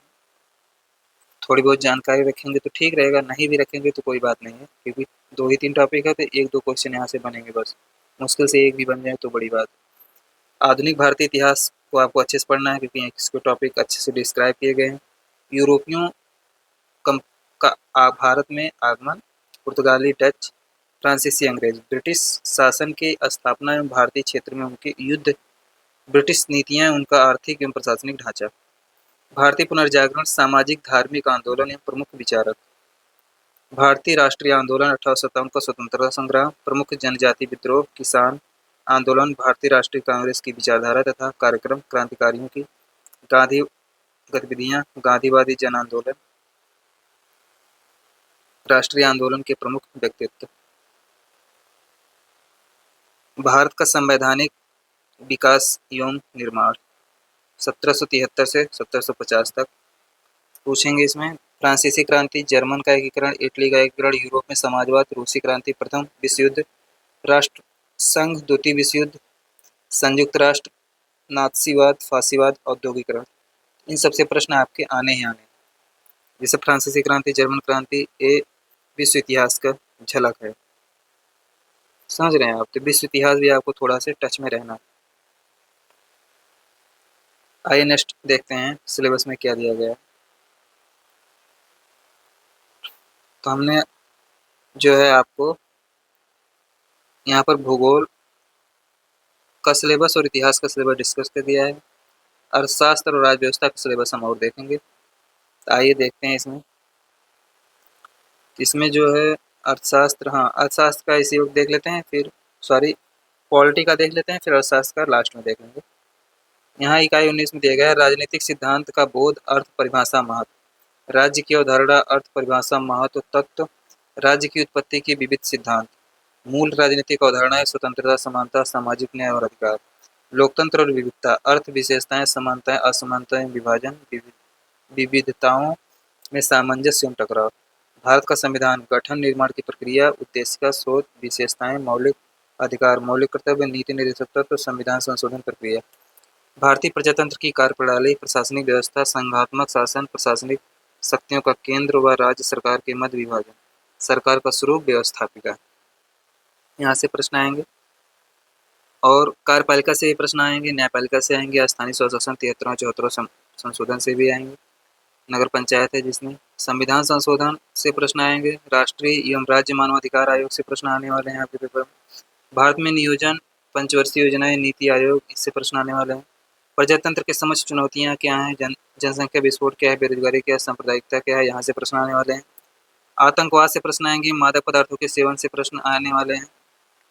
थोड़ी बहुत जानकारी रखेंगे तो ठीक रहेगा, नहीं भी रखेंगे तो कोई बात नहीं है, क्योंकि 2 ही 3 टॉपिक है तो 1-2 क्वेश्चन यहाँ से बनेंगे बस। मुश्किल से एक भी बन जाए तो बड़ी बात। आधुनिक भारतीय इतिहास को आपको अच्छे से पढ़ना है, क्योंकि इसके टॉपिक अच्छे से डिस्क्राइब किए गए हैं। यूरोपियों का भारत में आगमन, पुर्तगाली, डच, फ्रांसीसी, अंग्रेज, ब्रिटिश शासन की स्थापना एवं भारतीय क्षेत्र में उनके युद्ध, ब्रिटिश नीतियां, उनका आर्थिक एवं प्रशासनिक ढांचा, भारतीय पुनर्जागरण, सामाजिक धार्मिक आंदोलन एवं प्रमुख विचारक, भारतीय राष्ट्रीय आंदोलन 1857 का स्वतंत्रता संग्राम, प्रमुख जनजाति विद्रोह, किसान आंदोलन, भारतीय राष्ट्रीय कांग्रेस की विचारधारा तथा कार्यक्रम, क्रांतिकारियों की गांधी गतिविधियां, गांधीवादी जन आंदोलन, राष्ट्रीय आंदोलन के प्रमुख व्यक्तित्व, भारत का संवैधानिक विकास एवं निर्माण 1773 से 1750 तक पूछेंगे इसमें। फ्रांसीसी क्रांति, जर्मन का एकीकरण, इटली का एकीकरण, यूरोप में समाजवाद, रूसी क्रांति, प्रथम विश्व युद्ध, राष्ट्र संघ, द्वितीय विश्व युद्ध, संयुक्त राष्ट्र, नाथसीवाद, फासीवाद, औद्योगिकरण, इन सबसे प्रश्न आपके आने ही आने। जैसे फ्रांसीसी क्रांति, जर्मन क्रांति, ये विश्व इतिहास का झलक है, समझ रहे हैं आप। तो विश्व इतिहास भी आपको थोड़ा से टच में रहना। आइए नेक्स्ट देखते हैं सिलेबस में क्या दिया गया है। तो हमने जो है आपको यहाँ पर भूगोल का सिलेबस और इतिहास का सिलेबस डिस्कस कर दिया है। अर्थशास्त्र और राज्य व्यवस्था का सिलेबस हम और देखेंगे। तो आइए देखते हैं इसमें जो है अर्थशास्त्र, हाँ अर्थशास्त्र का इसी वक्त देख लेते हैं, फिर पॉलिटी का देख लेते हैं, फिर अर्थशास्त्र का लास्ट में देखेंगे। यहाँ इकाई 19 में दिया गया है राजनीतिक सिद्धांत का बोध, अर्थ, परिभाषा, महत्व। राज्य की अवधारणा, अर्थ, परिभाषा, महत्व, तत्व, राज्य की उत्पत्ति के विविध सिद्धांत, मूल राजनीतिक अवधारणाएं, स्वतंत्रता, समानता, सामाजिक न्याय और अधिकार, लोकतंत्र और विविधता, अर्थ, विशेषताएं, समानताएं, असमानताएं, विभाजन, विविधताओं में सामंजस्य एवं टकराव, भारत का संविधान, गठन निर्माण की प्रक्रिया, उद्देश्य का स्रोत, विशेषताएं, मौलिक अधिकार, मौलिक कर्तव्य, नीति निर्देशक तत्व, संविधान संशोधन प्रक्रिया, भारतीय प्रजातंत्र की कार्यप्रणाली, प्रशासनिक व्यवस्था, संघात्मक शासन, प्रशासनिक शक्तियों का केंद्र व राज्य सरकार के मध्य विभाजन, सरकार का स्वरूप, व्यवस्थापिका। यहाँ से प्रश्न आएंगे। और कार्यपालिका से प्रश्न आएंगे, न्यायपालिका से आएंगे, स्थानीय स्वशासन 73वां 74वां संशोधन से भी आएंगे, नगर पंचायत है जिसमें, संविधान संशोधन से प्रश्न आएंगे, राष्ट्रीय एवं राज्य मानवाधिकार आयोग से प्रश्न आने वाले हैं आपके पेपर में, भारत में नियोजन, पंचवर्षीय योजनाएं, नीति आयोग, इससे प्रश्न आने वाले हैं, प्रजातंत्र के समक्ष चुनौतियां क्या हैं, जनसंख्या विस्फोट क्या है, बेरोजगारी क्या है, सांप्रदायिकता क्या है, यहाँ से प्रश्न आने वाले हैं, आतंकवाद से प्रश्न आएंगे, मादक पदार्थों के सेवन से प्रश्न आने वाले हैं,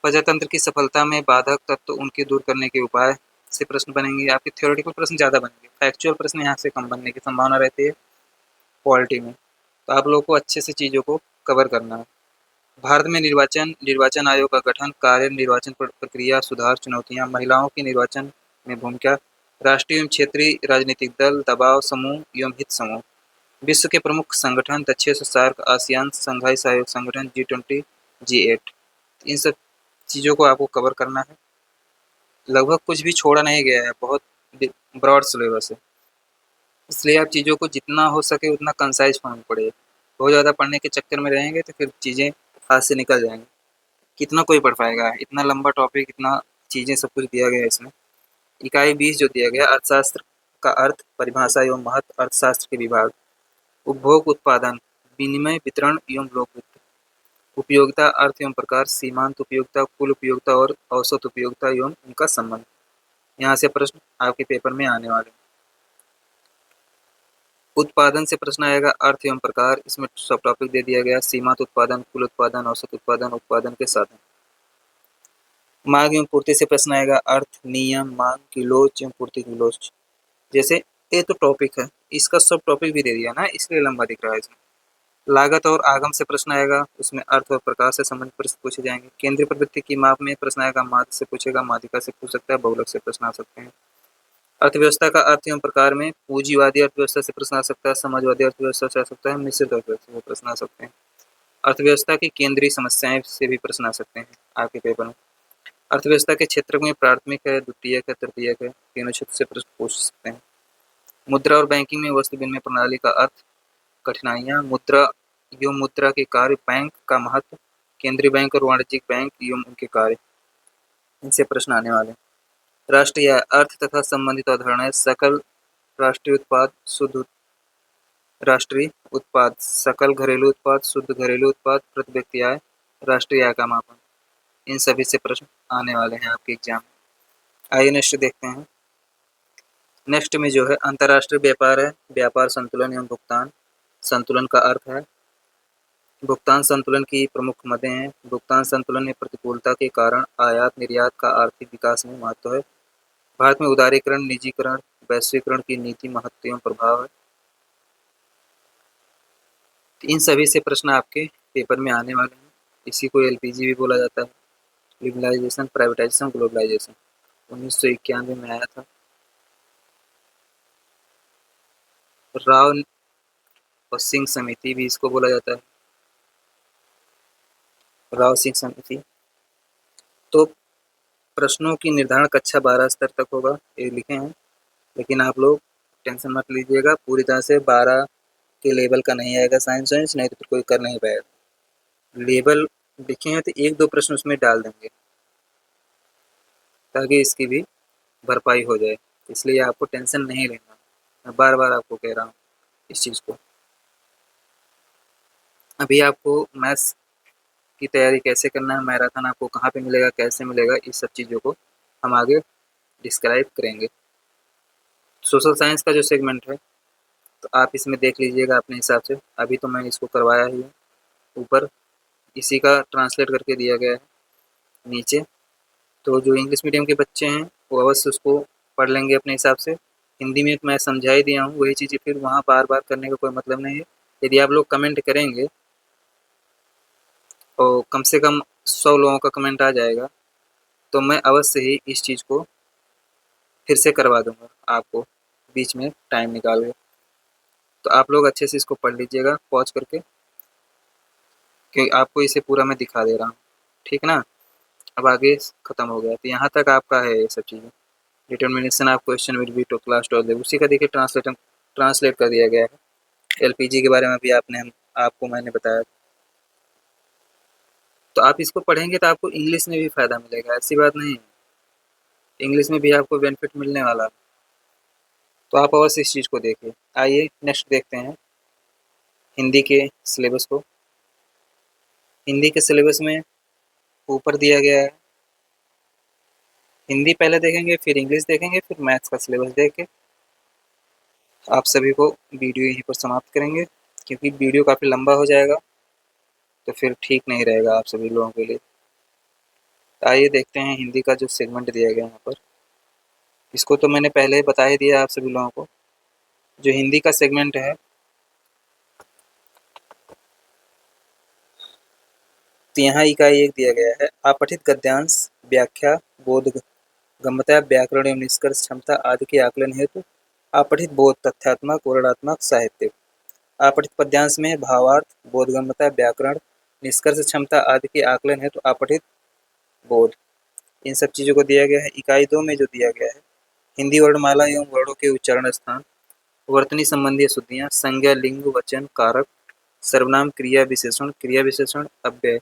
प्रजातंत्र की सफलता में बाधक तत्व उनके दूर करने के उपाय से प्रश्न बनेंगे। आपके थ्योरेटिकल प्रश्न ज़्यादा बनेंगे, फैक्चुअल प्रश्न यहाँ से कम बनने की संभावना रहती है पॉलिटी में। तो आप लोगों को अच्छे से चीज़ों को कवर करना है। भारत में निर्वाचन, निर्वाचन आयोग का गठन, कार्य, निर्वाचन प्रक्रिया, सुधार, चुनौतियाँ, महिलाओं की निर्वाचन में भूमिका, राष्ट्रीय एवं क्षेत्रीय राजनीतिक दल, दबाव समूह एवं हित समूह, विश्व के प्रमुख संगठन, दक्षिण सार्क, आसियान, संघाई सहयोग संगठन, G20, G8, इन सब चीज़ों को आपको कवर करना है। लगभग कुछ भी छोड़ा नहीं गया है, बहुत ब्रॉड सिलेबस है, इसलिए आप चीज़ों को जितना हो सके उतना कंसाइज फॉर्म में पढ़िए। बहुत ज़्यादा पढ़ने के चक्कर में रहेंगे तो फिर चीज़ें हाथ से निकल जाएंगी। कितना कोई पढ़ पाएगा, इतना लंबा टॉपिक, इतना चीज़ें सब कुछ दिया गया है इसमें। इकाई 20 जो दिया गया, अर्थशास्त्र का अर्थ, परिभाषा एवं महत्व, अर्थशास्त्र के विभाग, उपभोग, उत्पादन, विनिमय, वितरण एवं लोक वित्त, उपयोगिता, अर्थ एवं प्रकार, सीमांत उपयोगिता, कुल उपयोगिता और औसत उपयोगिता एवं उनका संबंध। यहाँ से प्रश्न आपके पेपर में आने वाले हैं। उत्पादन से प्रश्न आएगा, अर्थ एवं प्रकार, इसमें सब टॉपिक दे दिया गया, सीमांत उत्पादन, कुल उत्पादन, औसत उत्पादन, उत्पादन के साधन। मांग एवं पूर्ति से प्रश्न आएगा, अर्थ, नियम, मांग, किलोच एवं पूर्ति किलोच। जैसे ये तो टॉपिक है, इसका सब टॉपिक भी दे दिया ना, इसलिए लंबा दिख रहा है इसमें। लागत और आगम से प्रश्न आएगा, उसमें अर्थ और प्रकार से संबंधित प्रश्न पूछे जाएंगे। केंद्रीय प्रवृत्ति की माप में प्रश्न आएगा, माध्य से पूछेगा, माध्यिका से पूछ सकता है, बहुलक से प्रश्न आ सकते हैं। अर्थव्यवस्था का अर्थ एवं प्रकार में पूंजीवादी अर्थव्यवस्था से प्रश्न आ सकता है, समाजवादी अर्थव्यवस्था से आ सकता है, मिश्रित अर्थव्यवस्था से प्रश्न आ सकते हैं। अर्थव्यवस्था की केंद्रीय समस्याएं से भी प्रश्न आ सकते हैं आपके पेपर में। अर्थव्यवस्था के क्षेत्र में प्राथमिक है, द्वितीयक है, तृतीयक है, तीनों क्षेत्र से प्रश्न पूछ सकते हैं। मुद्रा और बैंकिंग में वस्तु विनिमय प्रणाली का अर्थ, कठिनाइयाँ, मुद्रा एवं मुद्रा के कार्य, बैंक का महत्व, केंद्रीय बैंक और वाणिज्यिक बैंक एवं उनके कार्य, इनसे प्रश्न आने वाले हैं। राष्ट्रीय अर्थ तथा संबंधित अवधारणाएं, सकल राष्ट्रीय उत्पाद, शुद्ध राष्ट्रीय उत्पाद, सकल घरेलू उत्पाद, शुद्ध घरेलू उत्पाद, प्रति व्यक्ति आय, राष्ट्रीय आय का मापन, इन सभी से प्रश्न आने वाले हैं आपके एग्जाम में। आइए नेक्स्ट देखते हैं। नेक्स्ट में जो है अंतर्राष्ट्रीय व्यापार है, व्यापार संतुलन एवं भुगतान। संतुलन का अर्थ है, भुगतान संतुलन की प्रमुख मदें हैं। भुगतान संतुलन में प्रतिकूलता के कारण आयात निर्यात का आर्थिक विकास में महत्व है। भारत में उदारीकरण, निजीकरण, वैश्वीकरण की नीति महत्व एवं प्रभाव है। इन सभी से प्रश्न आपके पेपर में आने वाले हैं। इसी को एलपीजी भी बोला जाता है, लिबरलाइजेशन, प्राइवेटाइजेशन, ग्लोबलाइजेशन, 1991 में आया था। राव और सिंह समिति भी इसको बोला जाता है, राव सिंह समिति। तो प्रश्नों की निर्धारण कक्षा 12 स्तर तक होगा, ये लिखे हैं, लेकिन आप लोग टेंशन मत लीजिएगा, पूरी तरह से 12 के लेवल का नहीं आएगा साइंस वाइंस, नहीं तो फिर कोई कर नहीं पाएगा। लेवल लिखे हैं तो एक दो प्रश्न उसमें डाल देंगे ताकि इसकी भी भरपाई हो जाए, इसलिए आपको टेंशन नहीं लेना, मैं बार बार आपको कह रहा हूँ इस चीज़ को। अभी आपको मैथ्स की तैयारी कैसे करना है, मैराथन आपको कहाँ पे मिलेगा, कैसे मिलेगा, इस सब चीज़ों को हम आगे डिस्क्राइब करेंगे। सोशल साइंस का जो सेगमेंट है तो आप इसमें देख लीजिएगा अपने हिसाब से, अभी तो मैं इसको करवाया ही हूँ, ऊपर इसी का ट्रांसलेट करके दिया गया है नीचे। तो जो इंग्लिश मीडियम के बच्चे हैं वो अवश्य उसको पढ़ लेंगे अपने हिसाब से, हिंदी में मैं समझा ही दिया हूँ, वही चीज़ें फिर वहाँ बार-बार करने का कोई मतलब नहीं है। यदि आप लोग कमेंट करेंगे और कम से कम 100 लोगों का कमेंट आ जाएगा, तो मैं अवश्य ही इस चीज़ को फिर से करवा दूँगा आपको, बीच में टाइम निकाल के। तो आप लोग अच्छे से इसको पढ़ लीजिएगा पॉज़ करके, कि आपको इसे पूरा मैं दिखा दे रहा हूँ, ठीक ना? अब आगे खत्म हो गया, तो यहाँ तक आपका है ये सब चीज़ें। Determination of question will be to class 12, उसी का देखिए ट्रांसलेट कर दिया गया है। एलपीजी के बारे में भी आपको मैंने बताया। तो आप इसको पढ़ेंगे तो आपको इंग्लिश में भी फ़ायदा मिलेगा, ऐसी बात नहीं है। इंग्लिश में भी आपको बेनिफिट मिलने वाला है। तो आप अवश्य इस चीज़ को देखिए। आइए नेक्स्ट देखते हैं हिंदी के सिलेबस को। हिंदी के सिलेबस में ऊपर दिया गया है, हिंदी पहले देखेंगे, फिर इंग्लिश देखेंगे, फिर मैथ्स का सिलेबस देख के आप सभी को वीडियो यहीं पर समाप्त करेंगे, क्योंकि वीडियो काफ़ी लंबा हो जाएगा, तो फिर ठीक नहीं रहेगा आप सभी लोगों के लिए। तो आइए देखते हैं हिंदी का जो सेगमेंट दिया गया है यहाँ पर। इसको तो मैंने पहले ही बता ही दिया आप सभी लोगों को। जो हिंदी का सेगमेंट है, तो यहाँ इकाई 1 दिया गया है, अपठित गद्यांश, व्याख्या, बोधगम्यता, व्याकरण एवं निष्कर्ष क्षमता आदि के आकलन हेतु अपठित बोध, तथ्यात्मक, वर्णनात्मक, साहित्यिक। अपठित पद्यांश में भावार्थ, बोधगम्यता, व्याकरण, निष्कर्ष क्षमता आदि के आकलन हेतु अपठित बोध, इन सब चीज़ों को दिया गया है। इकाई 2 में जो दिया गया है, हिंदी वर्णमाला एवं वर्णों के उच्चारण स्थान, वर्तनी संबंधी अशुद्धियाँ, संज्ञा, लिंग, वचन, कारक, सर्वनाम, क्रिया विशेषण, अव्यय,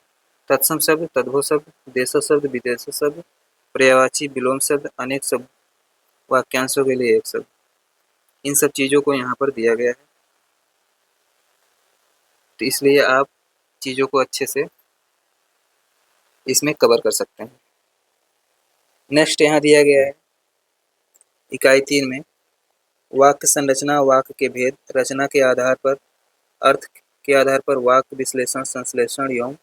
तत्सम शब्द, तद्भव शब्द, देश शब्द, विदेश शब्द, पर्यायवाची, विलोम शब्द, अनेक शब्द, वाक्यांशों के लिए एक शब्द, इन सब चीज़ों को यहाँ पर दिया गया है। तो इसलिए आप चीज़ों को अच्छे से इसमें कवर कर सकते हैं। नेक्स्ट यहाँ दिया गया है इकाई 3 में, वाक्य संरचना, वाक्य के भेद, रचना के आधार पर, अर्थ के आधार पर वाक्य विश्लेषण, संश्लेषण एवं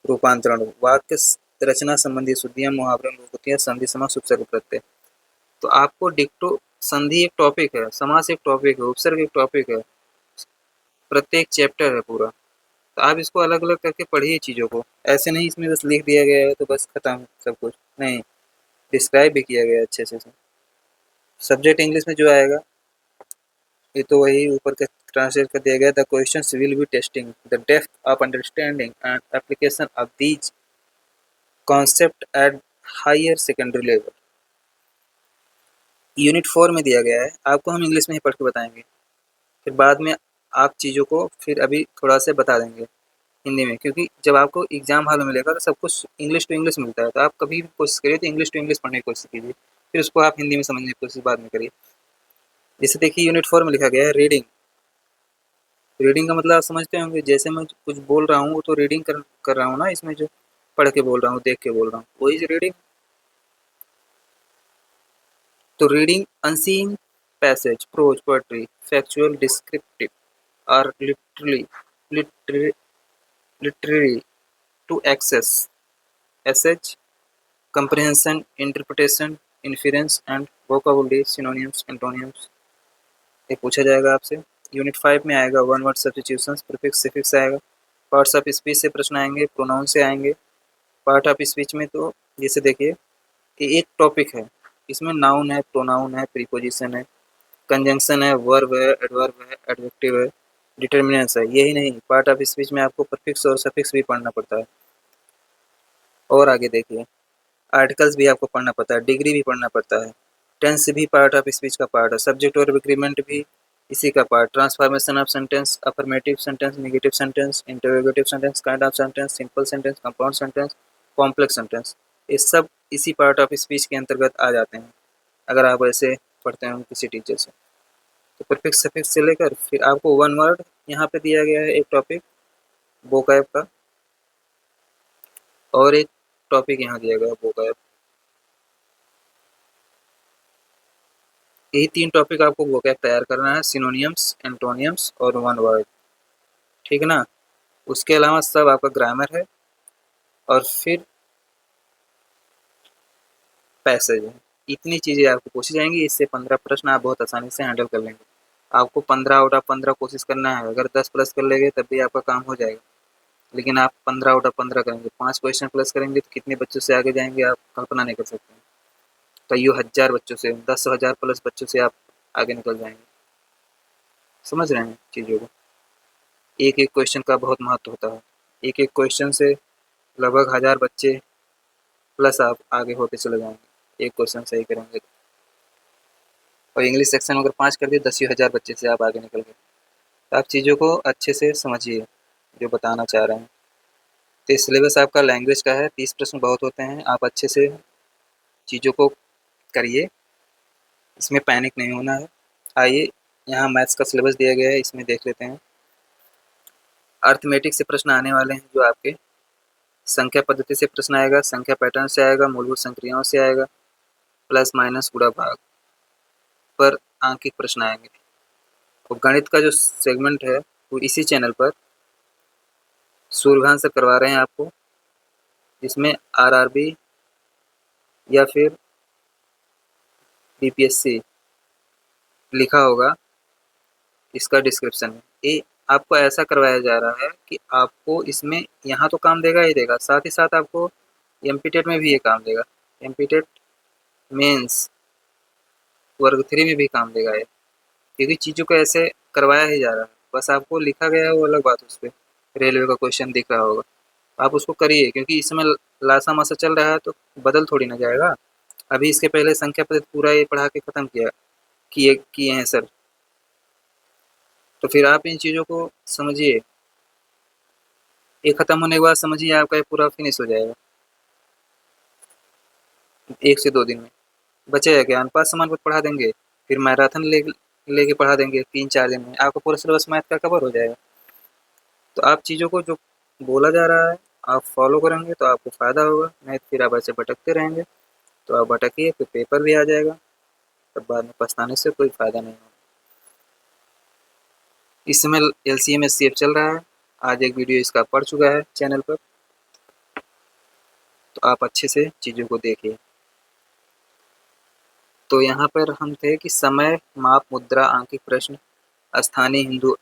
रूपांतरण, वाक्य रचना संबंधी शुद्धियाँ, मुहावरे, लोकोक्तियाँ, संधि, समास, उपसर्ग, प्रत्यय। तो आपको डिक्टो संधि एक टॉपिक है, समास एक टॉपिक है, उपसर्ग एक टॉपिक है, प्रत्येक चैप्टर है पूरा। तो आप इसको अलग अलग करके पढ़िए चीज़ों को, ऐसे नहीं इसमें बस लिख दिया गया है तो बस खत्म सब कुछ नहीं, डिस्क्राइब भी किया गया है अच्छे से। सब्जेक्ट इंग्लिश में जो आएगा, ये तो वही ऊपर का ट्रांसलेट कर दिया गया, the questions will be testing the depth of understanding and application of these concept at higher secondary level. Unit 4 में दिया गया है, आपको हम इंग्लिश में ही पढ़ के बताएंगे, फिर बाद में आप चीज़ों को फिर अभी थोड़ा से बता देंगे हिंदी में, क्योंकि जब आपको एग्जाम हॉल में मिलेगा तो सब कुछ इंग्लिश टू इंग्लिश मिलता है, तो आप कभी भी कोशिश करिए तो इंग्लिश टू इंग्लिश पढ़ने की कोशिश कीजिए, फिर उसको आप हिंदी में समझने की कोशिश बाद में करिए। जैसे देखिए यूनिट 4 में लिखा गया है रीडिंग। रीडिंग का मतलब आप समझते होंगे, जैसे मैं कुछ बोल रहा हूँ तो रीडिंग कर रहा हूँ ना, इसमें जो पढ़ के बोल रहा हूँ, देख के बोल रहा हूँ, वही रीडिंग। तो reading unseen passage, prose, poetry, factual, descriptive और literary literary to access SH comprehension, interpretation, inference and vocabulary, synonyms, antonyms, ये पूछा जाएगा आपसे। यूनिट 5 में आएगा one word substitutions, prefix suffix आएगा, पार्ट्स ऑफ स्पीच से प्रश्न आएंगे, प्रोनाउन से आएंगे। पार्ट ऑफ स्पीच में तो जैसे देखिए कि एक टॉपिक है, इसमें नाउन है, प्रोनाउन है, प्रीपोजिशन है, कंजंक्शन है, वर्ब है, एडवर्ब है, एडजेक्टिव है, डिटर्मिनेंट्स है। यही नहीं, पार्ट ऑफ स्पीच में आपको प्रीफिक्स और सफिक्स भी पढ़ना पड़ता है। और आगे देखिए आर्टिकल्स भी आपको पढ़ना पड़ता है, डिग्री भी पढ़ना पड़ता है, टेंस भी पार्ट ऑफ स्पीच का पार्ट है, सब्जेक्ट और एग्रीमेंट भी इसी का part, transformation of sentence, affirmative sentence, negative sentence, interrogative sentence, kind of sentence, simple sentence, compound sentence, complex sentence, ये सब इसी पार्ट ऑफ स्पीच के अंतर्गत आ जाते हैं अगर आप ऐसे पढ़ते हैं किसी टीचर से। तो प्रीफिक्स सफिक्स से लेकर फिर आपको वन वर्ड यहाँ पे दिया गया है एक टॉपिक वोकैब का, और एक टॉपिक यहाँ दिया गया है वोकैब। यही 3 टॉपिक आपको वोकैब तैयार करना है, सिनोनियम्स, एंटोनियम्स और वन वर्ड, ठीक है ना? उसके अलावा सब आपका ग्रामर है और फिर पैसेज है। इतनी चीज़ें आपको पूछी जाएंगी, इससे 15 प्रश्न आप बहुत आसानी से हैंडल कर लेंगे। आपको 15 आउट ऑफ 15 कोशिश करना है, अगर 10 प्लस कर लेंगे तब भी आपका काम हो जाएगा। लेकिन आप 15 आउट ऑफ 15 करेंगे, 5 क्वेश्चन प्लस करेंगे तो कितने बच्चों से आगे जाएंगे आप कल्पना नहीं कर सकते। कईयों हजार बच्चों से, 10,000 प्लस बच्चों से आप आगे निकल जाएंगे। समझ रहे हैं चीज़ों को? एक एक क्वेश्चन का बहुत महत्व होता है। एक एक क्वेश्चन से लगभग 1000 बच्चे प्लस आप आगे होते चले जाएंगे, एक क्वेश्चन सही करेंगे तो। और इंग्लिश सेक्शन में अगर 5 कर दिए, 10,000 बच्चे से आप आगे निकल गए। तो आप चीज़ों को अच्छे से समझिए जो बताना चाह रहे हैं। तो इस सिलेबस आपका लैंग्वेज का है, 30 प्रश्न बहुत होते हैं, आप अच्छे से चीज़ों को करिए, इसमें पैनिक नहीं होना है। आइए यहाँ मैथ्स का सिलेबस दिया गया है, इसमें देख लेते हैं। अर्थमेटिक से प्रश्न आने वाले हैं जो आपके, संख्या पद्धति से प्रश्न आएगा, संख्या पैटर्न से आएगा, मूलभूत संक्रियाओं से आएगा, प्लस माइनस गुणा भाग पर आंकिक प्रश्न आएंगे। और गणित का जो सेगमेंट है वो इसी चैनल पर सूर्यभान से करवा रहे हैं आपको, जिसमें आरआरबी या फिर बीपीएससी लिखा होगा, इसका डिस्क्रिप्शन है। ये आपको ऐसा करवाया जा रहा है कि आपको इसमें यहाँ तो काम देगा ही देगा, साथ ही साथ आपको एमपीटेट में भी ये काम देगा। एमपीटेट मेंस वर्ग 3 में भी काम देगा ये, क्योंकि चीज़ों को ऐसे करवाया ही जा रहा है। बस आपको लिखा गया है वो अलग बात, उस पर रेलवे का क्वेश्चन दिख रहा होगा, आप उसको करिए, क्योंकि इस समय लासा मासा चल रहा है तो बदल थोड़ी ना जाएगा। अभी इसके पहले संख्या पद्धति पूरा ये पढ़ा के ख़त्म किए किए हैं सर, तो फिर आप इन चीज़ों को समझिए। ये ख़त्म होने के बाद समझिए आपका ये पूरा फिनिश हो जाएगा 1 से 2 दिन में। बचेगा क्या, अनुपात समानुपात पढ़ा देंगे, फिर मैराथन लेके पढ़ा देंगे 3-4 दिन में, आपका पूरा सिलेबस मैथ का कवर हो जाएगा। तो आप चीज़ों को जो बोला जा रहा है आप फॉलो करेंगे तो आपको फ़ायदा होगा, नहीं तो फिर आप ऐसे भटकते रहेंगे। तो आप भटकिए, फिर पेपर भी आ जाएगा, तब बाद में पछताने से कोई फ़ायदा नहीं होगा। इस समय एलसीएम एचसीएफ चल रहा है, आज एक वीडियो इसका पड़ चुका है चैनल पर, तो आप अच्छे से चीज़ों को देखिए। तो यहाँ पर हम थे कि समय, माप, मुद्रा, आंकिक प्रश्न, स्थानीय हिंदू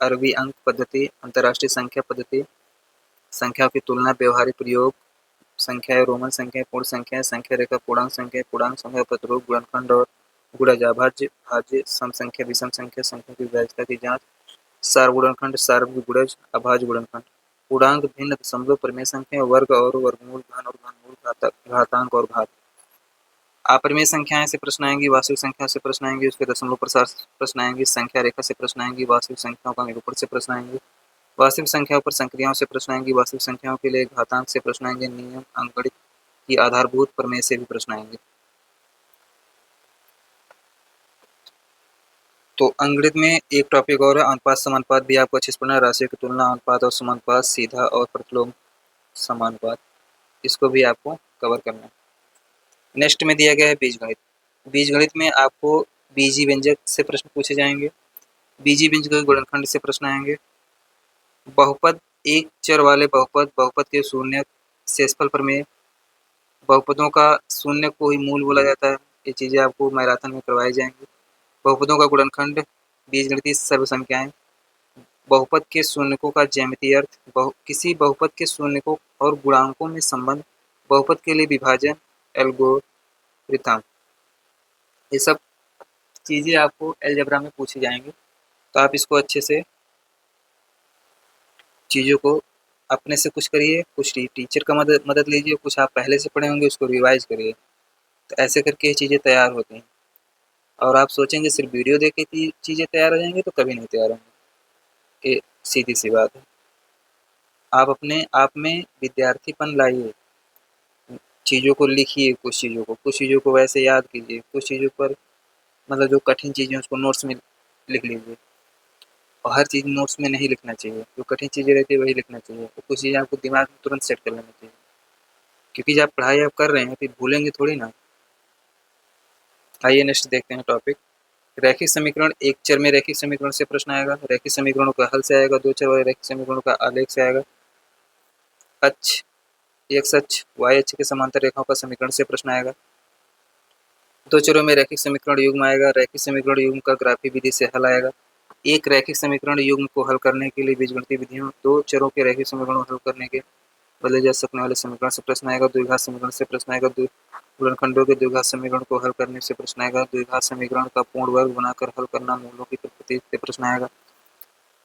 अरबी अंक पद्धति, अंतर्राष्ट्रीय संख्या पद्धति, संख्याओं की तुलना, व्यवहारिक प्रयोग, संख्याएं, रोमन संख्याएं, पूर्ण संख्याएं, संख्या रेखा, पूर्णांक संख्या, पूर्णांक संख्या, प्रतिरूप, गुणनखंड और गुणज, भाज्य, भाज्य, सम संख्या, विषम संख्या, संख्या की वैधता की जांच, सारगुणनखंड, सार्वभौमिक गुणज, अभाज्य गुणनखंड, पूर्णांक, भिन्न, दशमलव, परिमेय संख्या, वर्ग और वर्गमूल, घन और घनमूल, घातांक और घात। अपरिमेय संख्याएं से प्रश्न आएंगी, वास्तविक संख्या से प्रश्न आएंगे, उसके दशमलव प्रसार से प्रश्न आएंगे, संख्या रेखा से प्रश्न आएंगी, वास्तविक संख्याओं का निरूपण से प्रश्न आएंगे, वास्तविक संख्याओं पर संक्रियाओं से प्रश्न आएंगी, वास्तविक संख्याओं के लिए घातांक से प्रश्न आएंगे, नियम, अंकगणित की आधारभूत प्रमेय से भी प्रश्न आएंगे। तो अंकगणित में एक टॉपिक और है, अनुपात समानुपात भी आपको अच्छे से पढ़ना है, राशियों की तुलना, अनुपात और समानुपात, सीधा और प्रतिलोम समानुपात, इसको भी आपको कवर करना है। नेक्स्ट में दिया गया है बीजगणित। बीजगणित में आपको बीजी व्यंजक से प्रश्न पूछे जाएंगे, बीजी व्यंजक गुणनखंड से प्रश्न आएंगे, बहुपद, एक चर वाले बहुपद, बहुपद के शून्य, शेषफल प्रमेय, बहुपदों का शून्य को ही मूल बोला जाता है, ये चीज़ें आपको मैराथन में करवाई जाएंगी। बहुपदों का गुणनखंड, बीजगणितीय सर्व संख्याएं, बहुपद के शून्यकों का ज्यामितीय अर्थ, किसी बहुपद के शून्यकों और गुणांकों में संबंध, बहुपद के लिए विभाजन, एल्गोरिथम, ये सब चीज़ें आपको अलजेब्रा में पूछी जाएंगी। तो आप इसको अच्छे से चीज़ों को अपने से कुछ करिए, कुछ टीचर का मदद लीजिए, कुछ आप पहले से पढ़े होंगे उसको रिवाइज करिए। तो ऐसे करके ये चीज़ें तैयार होती हैं। और आप सोचेंगे सिर्फ वीडियो देख के चीज़ें तैयार हो जाएंगी, तो कभी नहीं तैयार होंगी, ये सीधी सी बात है। आप अपने आप में विद्यार्थीपन लाइए, चीज़ों को लिखिए, कुछ चीज़ों को वैसे याद कीजिए, कुछ चीज़ों पर मतलब जो कठिन चीज़ें उसको नोट्स में लिख लीजिए। और हर चीज़ नोट्स में नहीं लिखना चाहिए, जो कठिन चीज़ें रहती है वही लिखना चाहिए, तो कुछ चीज़ें आपको दिमाग में तुरंत सेट कर लेना चाहिए, क्योंकि जब पढ़ाई आप कर रहे हैं फिर भूलेंगे थोड़ी ना। आइए नेक्स्ट देखते हैं टॉपिक, रैखिक समीकरण। एक चर में रैखिक समीकरण से प्रश्न आएगा, रैखिक समीकरणों का हल से आएगा, दो चर वाले रैखिक समीकरणों का आलेख से आएगा, अक्ष, एक्स अक्ष, वाई अक्ष के समांतर रेखाओं का समीकरण से प्रश्न आएगा, दो चरों में रैखिक समीकरण युग्म आएगा। रैखिक समीकरण युग्म का ग्राफी विधि से हल आएगा। एक रैखिक समीकरण युग्म को हल करने के लिए बीजगणितीय विधियों, दो चरों के रैखिक समीकरण हल करने के बदले जा सकने वाले समीकरण से प्रश्न आएगा। द्विघात समीकरण से प्रश्न आएगा। गुणनखंडों के द्विघात समीकरण को हल करने से प्रश्न आएगा। द्विघात समीकरण का पूर्ण वर्ग बनाकर हल करना, मूलों की प्रकृति से प्रश्न आएगा।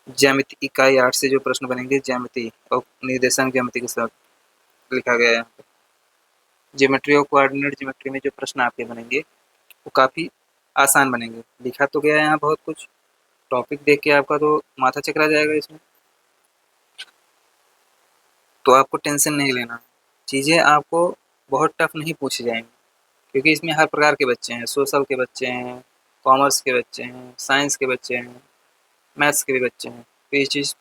ज्यामिति इकाई 8 से जो प्रश्न बनेंगे ज्यामिति और निर्देशांक ज्यामिति के साथ लिखा गया है। ज्योमेट्री और कोऑर्डिनेट ज्योमेट्री में जो प्रश्न आपके बनेंगे वो काफ़ी आसान बनेंगे। लिखा तो गया है यहाँ बहुत कुछ, टॉपिक देख के आपका तो माथा चकरा जाएगा इसमें, तो आपको टेंशन नहीं लेना। चीज़ें आपको बहुत टफ नहीं पूछी जाएंगी, क्योंकि इसमें हर प्रकार के बच्चे हैं। सोशल के बच्चे हैं, कॉमर्स के बच्चे हैं, साइंस के बच्चे हैं, मैथ्स के भी बच्चे हैं। तो ये चीज़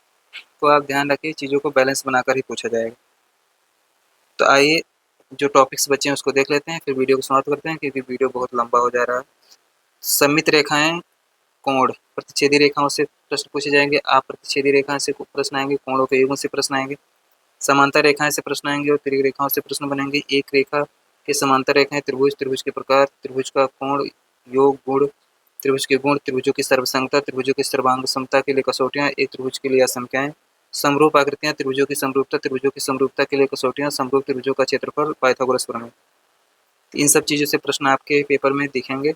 को आप ध्यान रखिए, चीज़ों को बैलेंस बनाकर ही पूछा जाएगा। तो आइए जो टॉपिक्स बचे हैं उसको देख लेते हैं, फिर वीडियो को समाप्त करते हैं, क्योंकि वीडियो बहुत लंबा हो जा रहा है। सममित रेखाएं, कोण, प्रतिच्छेदी रेखाओं से प्रश्न पूछे जाएंगे। आप प्रतिच्छेदी रेखाएं से प्रश्न आएंगे, कोणों के युग्म से प्रश्न आएंगे, समांतर रेखाएं से प्रश्न आएंगे और तिर्यक रेखाओं से प्रश्न बनेंगे। एक रेखा के समांतर रेखाएं, त्रिभुज, त्रिभुज के प्रकार, त्रिभुज का कोण, योग, गुण, त्रिभुज के गुण, त्रिभुजों की सर्वसंगता, त्रिभुजों की सर्वांग समता के लिए कसौटियां, एक त्रिभुज के लिए असंख्याएं, समरूप आकृतियां, त्रिभुजों की समरूपता, त्रिभुजों की समरूपता के लिए कसौटियां, समरूप त्रिभुजों का क्षेत्रफल, पाइथागोरस प्रमेय। इन सब चीज़ों से प्रश्न आपके पेपर में दिखेंगे।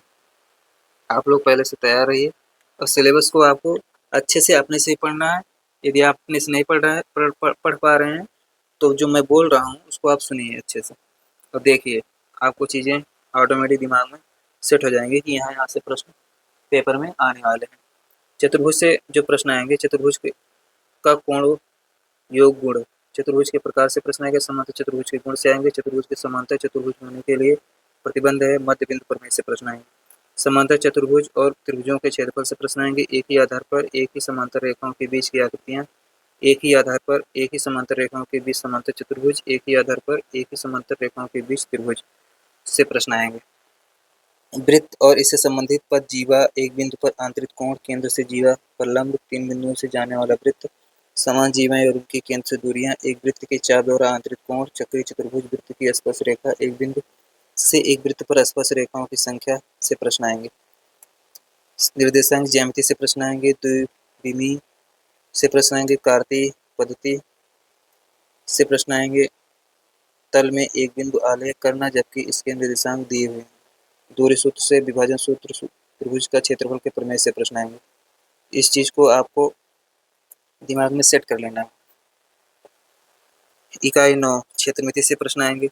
आप लोग पहले से तैयार रहिए और सिलेबस को आपको अच्छे से अपने से ही पढ़ना है। यदि आप अपने से नहीं पढ़ पा रहे हैं तो जो मैं बोल रहा हूँ उसको आप सुनिए अच्छे से और देखिए, आपको चीज़ें ऑटोमेटिक दिमाग में सेट हो जाएंगी कि यहाँ से प्रश्न पेपर में आने वाले हैं। चतुर्भुज से जो प्रश्न आएंगे, चतुर्भुज का कोण, योग, गुण, चतुर्भुज के प्रकार से प्रश्न आएगा। समांतर चतुर्भुज के गुण से आएंगे। चतुर्भुज के समांतर चतुर्भुज होने के लिए प्रतिबंध है, मध्य बिंदु प्रमेय से प्रश्न आएंगे। समांतर चतुर्भुज और त्रिभुजों के क्षेत्रफल से प्रश्न आएंगे। एक ही आधार पर एक ही समांतर रेखाओं के बीच की आकृतियां, एक ही आधार पर एक ही समांतर रेखाओं के बीच समांतर चतुर्भुज, एक ही आधार पर एक ही समांतर रेखाओं के बीच त्रिभुज से प्रश्न आएंगे। वृत्त और इससे संबंधित पद, जीवा, एक बिंदु पर आंतरिक कोण, केंद्र से जीवा पर लंब, तीन बिंदुओं से जाने वाला वृत्त, समान जीवाएं और उनके केंद्र से दूरियां, एक वृत्त के चार दौरा आंतरिक कोण, चक्रीय चतुर्भुज, वृत्त की स्पर्श रेखा, एक बिंदु से एक वृत्त पर स्पर्श रेखाओं की संख्या से प्रश्न आएंगे। निर्देशांक ज्यामिति से प्रश्न आएंगे। द्विविमीय से प्रश्न आएंगे। कार्तीय पद्धति से प्रश्न आएंगे। तल में एक बिंदु आलेख करना जबकि इसके निर्देशांक दिए हुए हैं। दूरी सूत्र से, विभाजन सूत्र, त्रिभुज का क्षेत्रफल के प्रमेय से प्रश्न आएंगे। इस चीज को आपको दिमाग में सेट कर लेना है। इकाई 9 क्षेत्रमिति से प्रश्न आएंगे।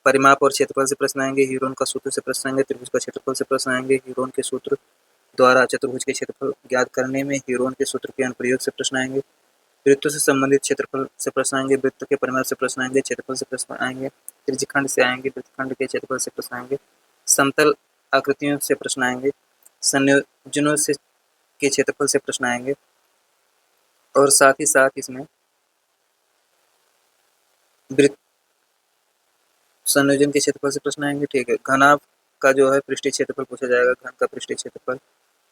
परिमाप और क्षेत्रफल से प्रश्न आएंगे। ह्यूरोन का सूत्र से प्रश्न आएंगे। त्रिभुज का क्षेत्रफल से प्रश्न आएंगे। ह्यूरोन के सूत्र द्वारा चतुर्भुज के क्षेत्रफल ज्ञात करने में ह्यूरोन के सूत्र के अनुप्रयोग से प्रश्न आएंगे। वृत्तों से संबंधित क्षेत्रफल से प्रश्न आएंगे। वृत्त के परिमाप से प्रश्न आएंगे। क्षेत्रफल से प्रश्न आएंगे। त्रिज्यखंड से आएंगे। वृत्तखंड के क्षेत्रफल से प्रश्न आएंगे। समतल आकृतियों से प्रश्न आएंगे। संयोजनों से के क्षेत्रफल से प्रश्न आएंगे और साथ ही साथ इसमें वृत्त संयोजन के क्षेत्रफल से प्रश्न आएंगे। ठीक है। घनाभ का जो है पृष्ठीय क्षेत्रफल पूछा जाएगा। घन का पृष्ठीय क्षेत्रफल,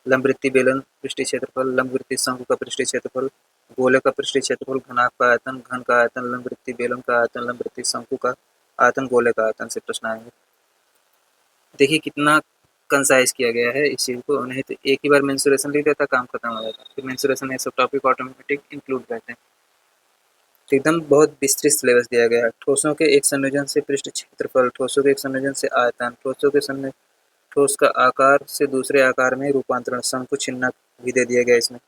लंबवृत्तीय बेलन पृष्ठीय क्षेत्रफल, लंबवृत्तीय शंकु का पृष्ठीय क्षेत्रफल, गोले का पृष्ठीय क्षेत्रफल, घनाभ का आयतन, घन का आयतन, लंबवृत्तीय बेलन का आयतन, लंबवृत्तीय शंकु का आयतन, गोले का आयतन से प्रश्न आएंगे। देखिए कितना कंसाइज किया गया है इस चीज़ को, नहीं तो एक ही बार मेंसुरेशन लिख देता, काम खत्म हो जाता। फिर मेंसुरेशन में सब टॉपिक ऑटोमेटिक इंक्लूड रहते हैं। तो एकदम बहुत विस्तृत सिलेबस दिया गया है। ठोसों के एक संयोजन से पृष्ठ क्षेत्रफल, ठोसों के एक संयोजन से आयतन, ठोसों के ठोस का आकार से दूसरे आकार में रूपांतरण, शंकु छिन्नक भी दे दिया गया इसमें।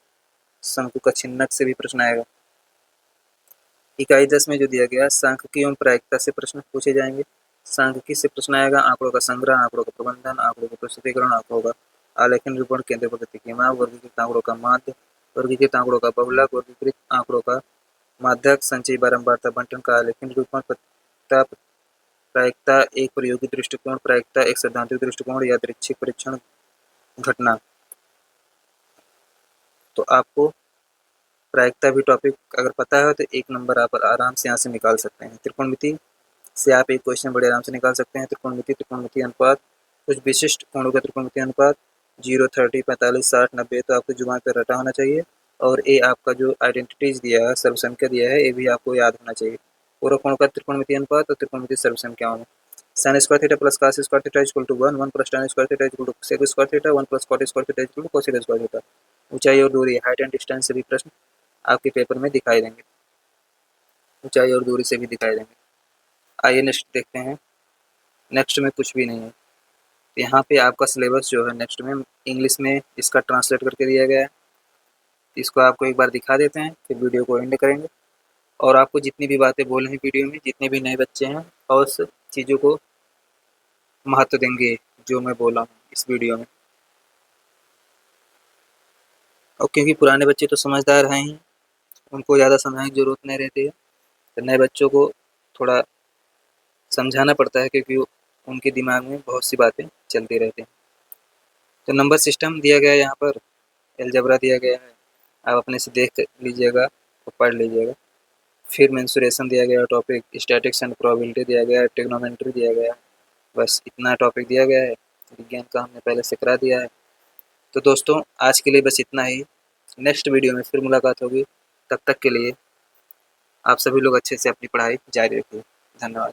शंकु का छिन्नक से भी प्रश्न आएगा। इकाई 10 में जो दिया गया सांख्यिकी एवं प्रायिकता से प्रश्न पूछे जाएंगे। सांख्यिकी से प्रश्न आएगा आंकड़ों का संग्रह, आंकड़ों का प्रबंधन, आंकड़ों का प्रस्तुतिकरण, आंकड़ों का आलेखन, निरूपण, केंद्र पद्धति की माप, वर्गीकृत आंकड़ों का माध्य, वर्गीकृत आंकड़ों का बहुलक, वर्गीकृत आंकड़ों का माध्यक, संचयी बारंबारता बंटन का आलेखन, निरूपण, प्रायिकता, एक प्रयोगी दृष्टिकोण, प्रायिकता एक सैद्धांतिक दृष्टिकोण, यादृच्छिक परीक्षण, घटना। तो आपको प्रायिकता भी टॉपिक अगर पता है तो एक नंबर आप आराम से यहाँ से निकाल सकते हैं। त्रिकोणमिति से आप एक क्वेश्चन बड़े आराम से निकाल सकते हैं। त्रिकोणमिति अनुपात, कुछ विशिष्ट कोणों का त्रिकोणमिति अनुपात 0, 30, 45, 60, 90 तो आपको जुबान पर रटा होना चाहिए। और ये आपका जो आइडेंटिटीज दिया है, सर्वसंख्या दिया है, ये भी आपको याद होना चाहिए। पूरा कोण का त्रिकोणमिति अनुपात और त्रिकोणमिति सर्वसंख्याओं में sine square theta plus cos square theta equal to 1, 1 plus tan square theta equal to sec square theta, 1 plus cot square theta equal to cosec square theta. ऊंचाई और दूरी, हाइट एंड डिस्टेंस से भी प्रश्न आपके पेपर में दिखाई देंगे, ऊंचाई और दूरी से भी दिखाई देंगे। आइए नेक्स्ट देखते हैं। नेक्स्ट में कुछ भी नहीं है। तो यहाँ पे आपका सिलेबस जो है नेक्स्ट में इंग्लिश में इसका ट्रांसलेट करके दिया गया है। इसको आपको एक बार दिखा देते हैं, फिर वीडियो को एंड करेंगे। और आपको जितनी भी बातें बोल रही हैं वीडियो में, जितने भी नए बच्चे हैं और उस चीज़ों को महत्व देंगे जो मैं बोला हूँ इस वीडियो में। और क्योंकि पुराने बच्चे तो समझदार हैं ही, उनको ज़्यादा समझाने की ज़रूरत नहीं रहती है, तो नए बच्चों को थोड़ा समझाना पड़ता है क्योंकि उनके दिमाग में बहुत सी बातें चलती रहती हैं। तो नंबर सिस्टम दिया गया है यहाँ पर, अलजेब्रा दिया गया है, आप अपने से देख लीजिएगा और पढ़ लीजिएगा। फिर मेंसुरेशन दिया गया है, टॉपिक स्टैटिक्स एंड प्रोबेबिलिटी दिया गया है, ट्रिग्नोमेट्री दिया गया है। बस इतना टॉपिक दिया गया है, विज्ञान का हमने पहले से करा दिया है। तो दोस्तों आज के लिए बस इतना ही, नेक्स्ट वीडियो में फिर मुलाकात होगी। तब तक के लिए आप सभी लोग अच्छे से अपनी पढ़ाई जारी रखिए। धन्यवाद।